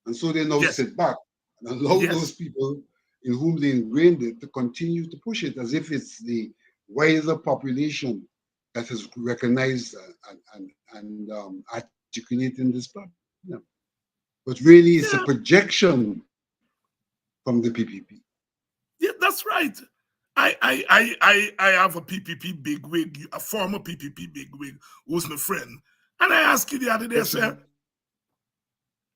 And so they now sit back and allow those people in whom they ingrained it to continue to push it as if it's the wider population that has recognized and articulating this problem. Yeah. But really, it's a projection from the PPP. Yeah, that's right. I have a PPP bigwig, a former PPP bigwig, who's my friend, and I asked him the other day, sir.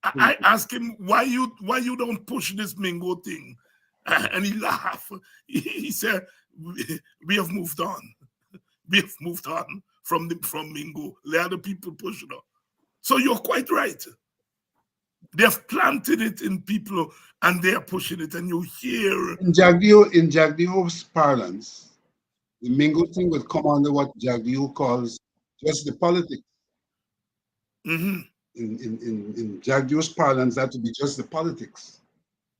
I asked him why you don't push this Mingo thing, and he laughed. He said, "We have moved on. We have moved on from Mingo. Let other people push it up." So you're quite right. They've planted it in people and they're pushing it, and you hear in Jagdio's parlance, the Mingo thing would come under what Jagdio calls just the politics. Mm-hmm. In Jagdio's parlance, that would be just the politics,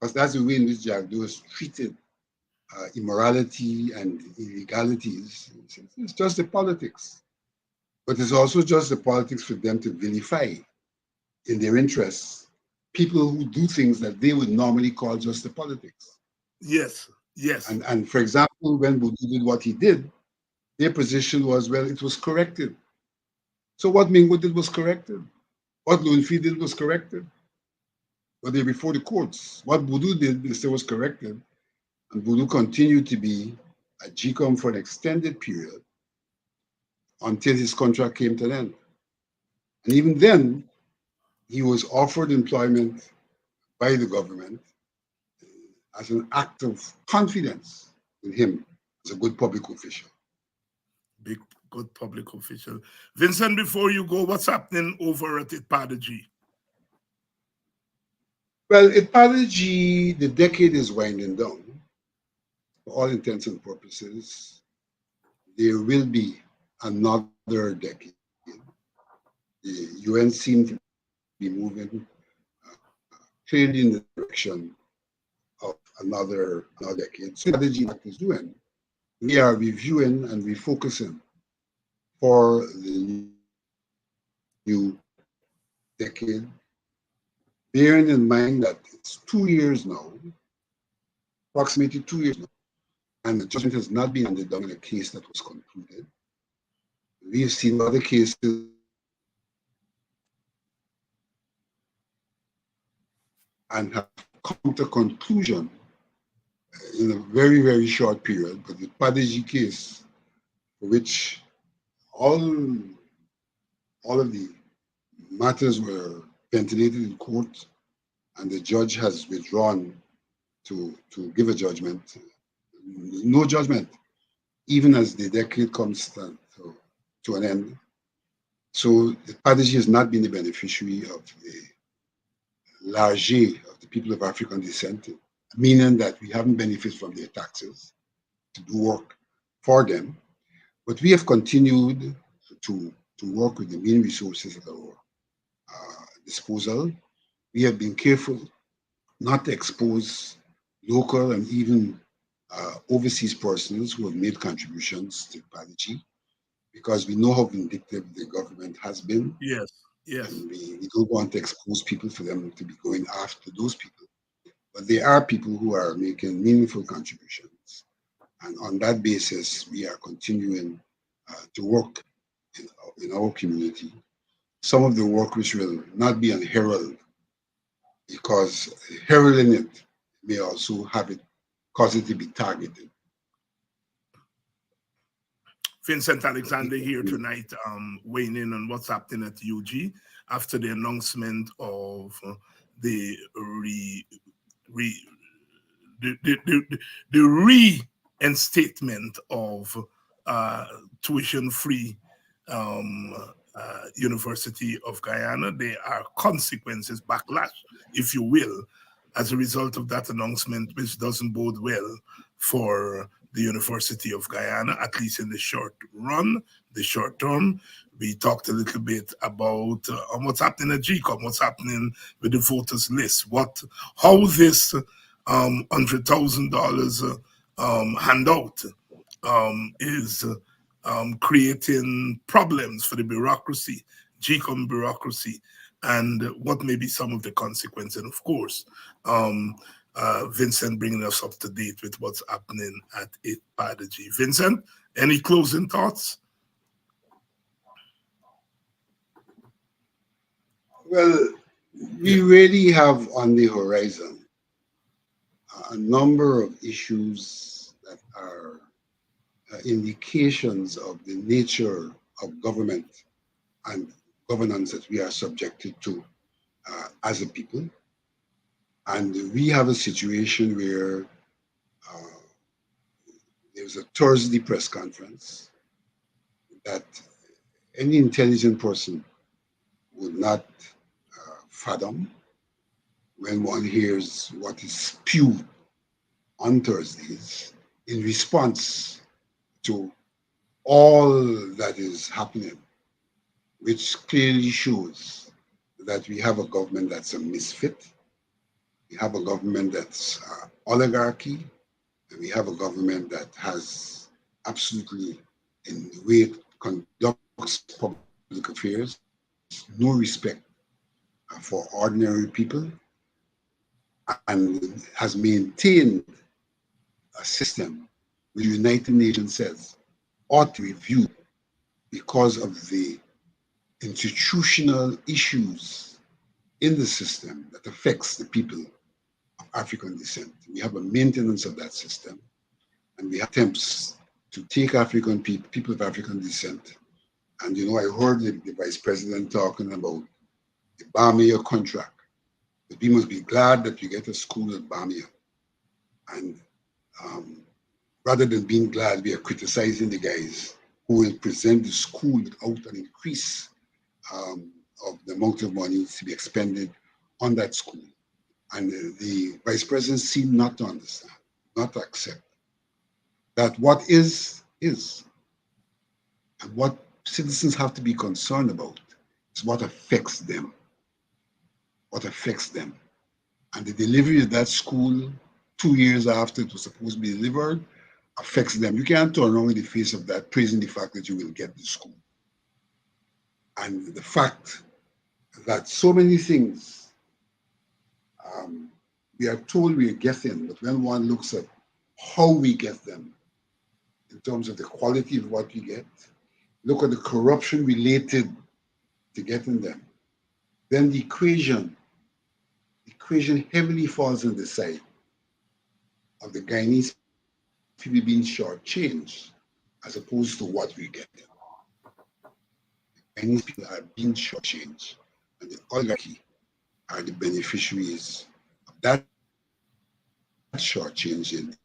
because that's the way in which Jagdio has treated immorality and illegalities. It's just the politics, but it's also just the politics for them to vilify in their interests people who do things that they would normally call just the politics. Yes, yes. And for example, when Boodoo did what he did, their position was, well, it was corrected. So what Mingo did was corrected. What Lowenfield did was corrected. But they're before the courts. What Boodoo did, they say, was corrected. And Boodoo continued to be a GCOM for an extended period until his contract came to an end. And even then, he was offered employment by the government as an act of confidence in him as a good public official. Big, good public official. Vincent, before you go, what's happening over at Ipadaji? Well, Ipadaji, the decade is winding down. For all intents and purposes, there will be another decade. The UN seemed to be moving clearly in the direction of another decade. So what the GMAC is doing, we are reviewing and refocusing for the new decade, bearing in mind that it's 2 years now, approximately 2 years now, and the judgment has not been handed down in a case that was concluded. We have seen other cases and have come to conclusion in a very, very short period. But the Padeji case, for which all of the matters were ventilated in court, and the judge has withdrawn to give a judgment. No judgment, even as the decade comes to an end. So the Padeji has not been the beneficiary of the largesse of the people of African descent, meaning that we haven't benefited from their taxes to do work for them. But we have continued to work with the main resources at our disposal. We have been careful not to expose local and even overseas persons who have made contributions to Padeji, because we know how vindictive the government has been. Yes, yes. And we don't want to expose people for them to be going after those people. But there are people who are making meaningful contributions. And on that basis, we are continuing to work in our community. Some of the work which will not be on herald, because heralding it may also have it cause it to be targeted. Vincent Alexander here tonight, weighing in on what's happening at UG after the announcement of the reinstatement of tuition-free University of Guyana. There are consequences, backlash, if you will, as a result of that announcement, which doesn't bode well for the University of Guyana, at least in the short run, the short term. We talked a little bit about what's happening at GCOM, what's happening with the voters list, how this $100,000 handout is creating problems for the bureaucracy, GCOM bureaucracy, and what may be some of the consequences. And of course, Vincent bringing us up to date with what's happening at Padeji. Vincent, any closing thoughts? Well, we really have on the horizon a number of issues that are indications of the nature of government and governance that we are subjected to as a people. And we have a situation where there was a Thursday press conference that any intelligent person would not fathom when one hears what is spewed on Thursdays in response to all that is happening, which clearly shows that we have a government that's a misfit. We have a government that's oligarchy, and we have a government that has absolutely, in the way it conducts public affairs, no respect for ordinary people, and has maintained a system which the United Nations says ought to be reviewed because of the institutional issues in the system that affects the people of African descent. We have a maintenance of that system, and we have attempts to take African people of African descent. And I heard the Vice President talking about the Bamia contract, that we must be glad that we get a school at Bamia. And rather than being glad, we are criticizing the guys who will present the school without an increase of the amount of money to be expended on that school. And the Vice President seemed not to understand, not to accept that what is. And what citizens have to be concerned about is what affects them. What affects them. And the delivery of that school 2 years after it was supposed to be delivered affects them. You can't turn around in the face of that, praising the fact that you will get the school. And the fact that so many things we are told we are getting, but when one looks at how we get them in terms of the quality of what we get, look at the corruption related to getting them, then the equation heavily falls on the side of the Guyanese people being shortchanged as opposed to what we get. The Guyanese people are being shortchanged, and the oligarchy are the beneficiaries of that shortchanging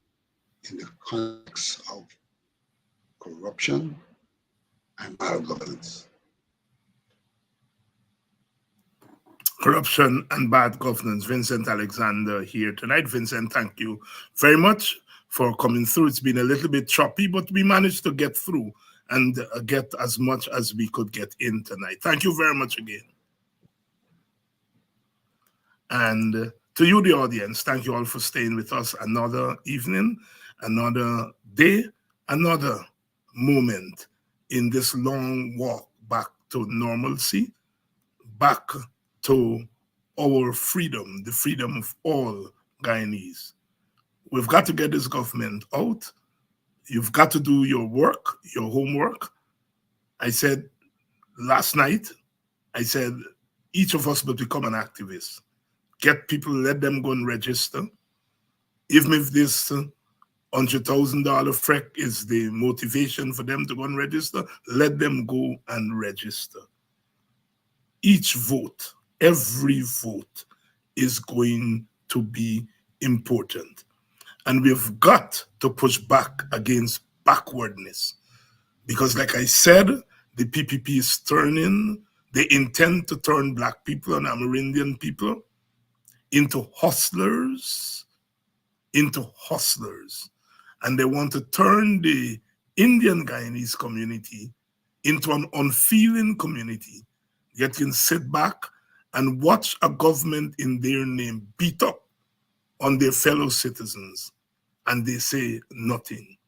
in the context of corruption and malgovernance. Corruption and bad governance. Vincent Alexander here tonight. Vincent, thank you very much for coming through. It's been a little bit choppy, but we managed to get through and get as much as we could get in tonight. Thank you very much again. And to you, the audience, thank you all for staying with us another evening, another day, another moment in this long walk back to normalcy, back to our freedom, the freedom of all Guyanese. We've got to get this government out. You've got to do your work, your homework. I said last night, I said each of us will become an activist. Get people, let them go and register. Even if this $100,000 freck is the motivation for them to go and register, let them go and register. Each vote, every vote is going to be important. And we've got to push back against backwardness. Because like I said, the PPP is turning, they intend to turn Black people and Amerindian people into hustlers. And they want to turn the Indian Guyanese community into an unfeeling community. Yet can sit back and watch a government in their name beat up on their fellow citizens, and they say nothing.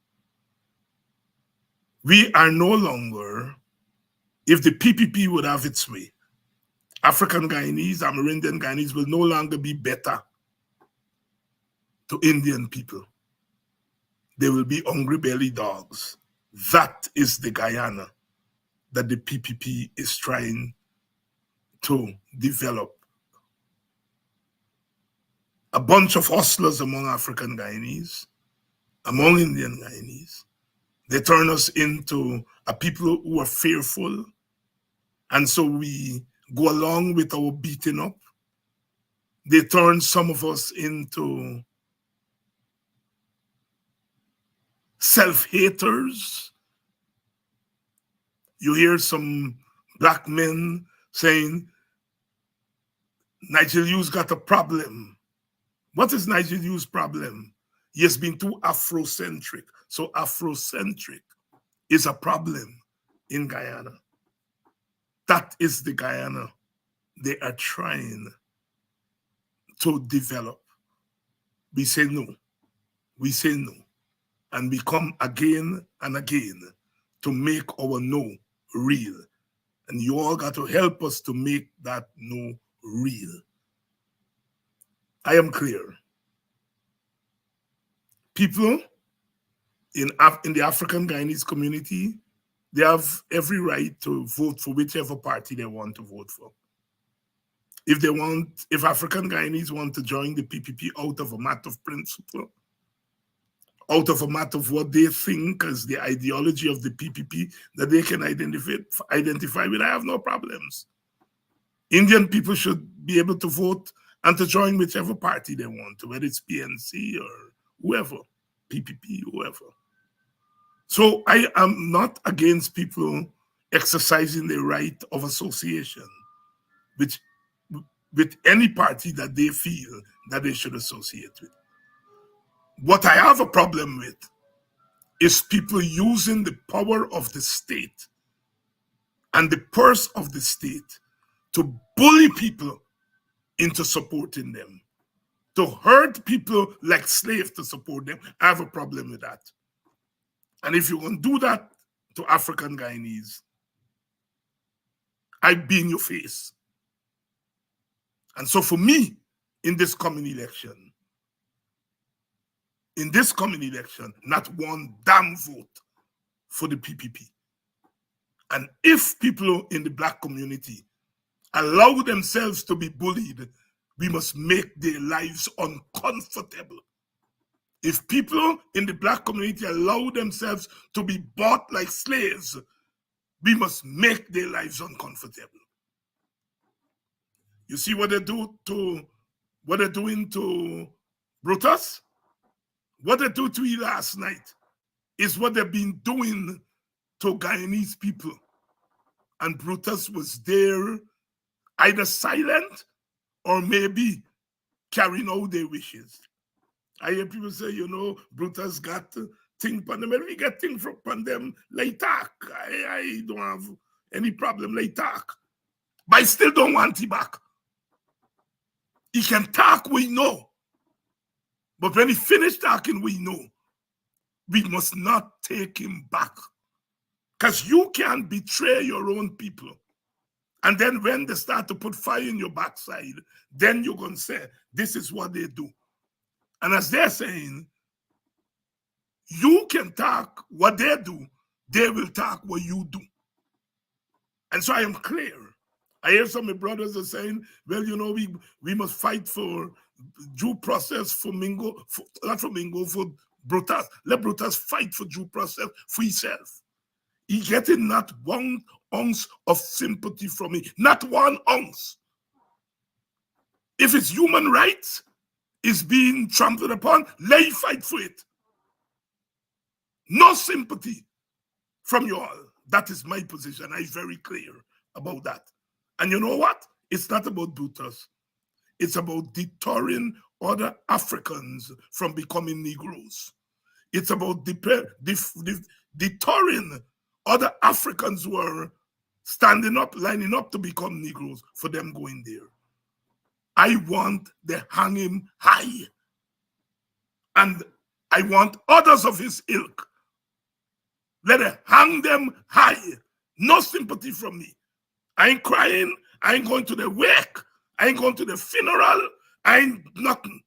We are no longer, if the PPP would have its way, African Guyanese, Amerindian Guyanese will no longer be better to Indian people. They will be hungry belly dogs. That is the Guyana that the PPP is trying to develop. A bunch of hustlers among African Guyanese, among Indian Guyanese. They turn us into a people who are fearful. And so we go along with our beating up. They turn some of us into self-haters. You hear some Black men saying, Nigel Hughes got a problem. What is Nigel Hughes' problem? He has been too Afrocentric. So Afrocentric is a problem in Guyana. That is the Guyana they are trying to develop. We say no. We say no. And we come again and again to make our no real. And you all got to help us to make that no real. I am clear. People in the African Guyanese community, they have every right to vote for whichever party they want to vote for. If African Guyanese want to join the PPP out of a matter of principle, out of a matter of what they think as the ideology of the PPP that they can identify with, I have no problems. Indian people should be able to vote and to join whichever party they want to, whether it's PNC or whoever, PPP, whoever. So I am not against people exercising the right of association with any party that they feel that they should associate with. What I have a problem with is people using the power of the state and the purse of the state to bully people into supporting them, to hurt people like slaves to support them. I have a problem with that. And if you're going to do that to African Guyanese, I'd be in your face. And so for me, in this coming election, not one damn vote for the PPP. And if people in the Black community allow themselves to be bullied, we must make their lives uncomfortable. If people in the Black community allow themselves to be bought like slaves, we must make their lives uncomfortable. You see what they're doing to Brutus? What they do to you last night is what they've been doing to Guyanese people. And Brutus was there either silent or maybe carrying out their wishes. I hear people say, Brutus got things from them. We get things from them like talk. I don't have any problem like talk. But I still don't want him back. He can talk, we know. But when he finished talking, we know. We must not take him back. Because you can't betray your own people. And then when they start to put fire in your backside, then you're going to say, this is what they do. And as they're saying, you can talk what they do, they will talk what you do. And so I am clear. I hear some of my brothers are saying, well, we must fight for due process for for Brutus. Let Brutus fight for due process for himself. He getting not 1 ounce of sympathy from me, not 1 ounce. If it's human rights is being trampled upon, let him fight for it. No sympathy from you all. That is my position. I'm very clear about that. And you know what? It's not about Brutus. It's about deterring other Africans from becoming Negroes. It's about deterring other Africans who are standing up, lining up to become Negroes, for them going there. I want to hang him high. And I want others of his ilk. Let them hang them high. No sympathy from me. I ain't crying. I ain't going to the wake. I ain't going to the funeral. I ain't nothing.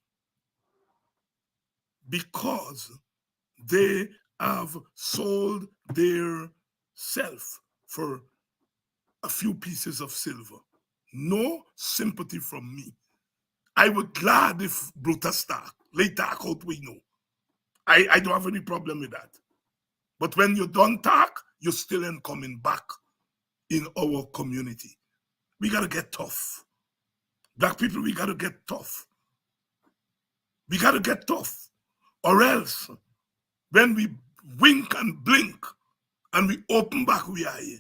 Because they have sold their self for a few pieces of silver. No sympathy from me. I would glad if Brutus talk. Let talk out we know. I don't have any problem with that. But when you don't talk, you still ain't coming back in our community. We got to get tough. Black people, we got to get tough. We got to get tough. Or else, when we wink and blink and we open back we eye,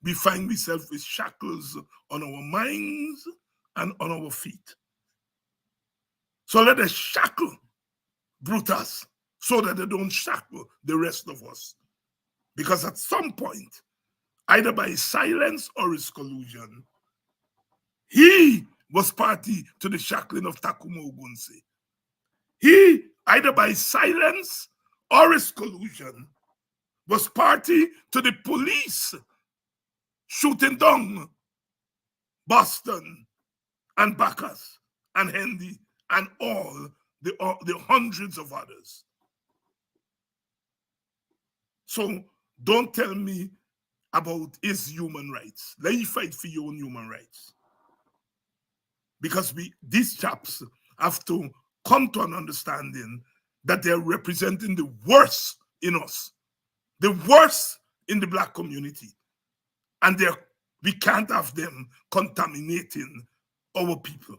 we find ourselves with shackles on our minds and on our feet. So let us shackle Brutus so that they don't shackle the rest of us. Because at some point, either by his silence or his collusion, he was party to the shackling of Takuma Ogunse. He, either by his silence or his collusion, was party to the police shooting down Boston and Bacchus and Hendy and all the hundreds of others. So don't tell me about his human rights. Let you fight for your own human rights. Because these chaps have to come to an understanding that they're representing the worst in us, the worst in the Black community. And we can't have them contaminating our people.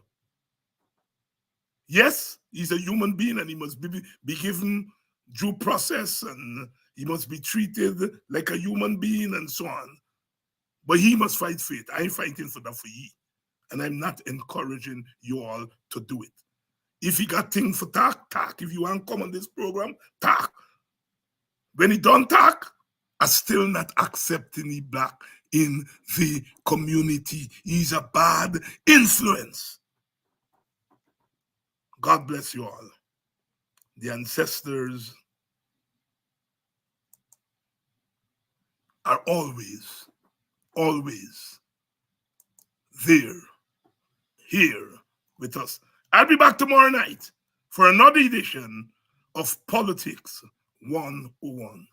Yes, he's a human being and he must be given due process and he must be treated like a human being and so on. But he must fight for it. I ain't fighting for that for ye. And I'm not encouraging you all to do it. If he got things for talk, talk. If you want to come on this program, talk. When he don't talk, are still not accepting the black in the community. He's a bad influence. God bless you all. The ancestors are always, always there, here with us. I'll be back tomorrow night for another edition of Politics 101.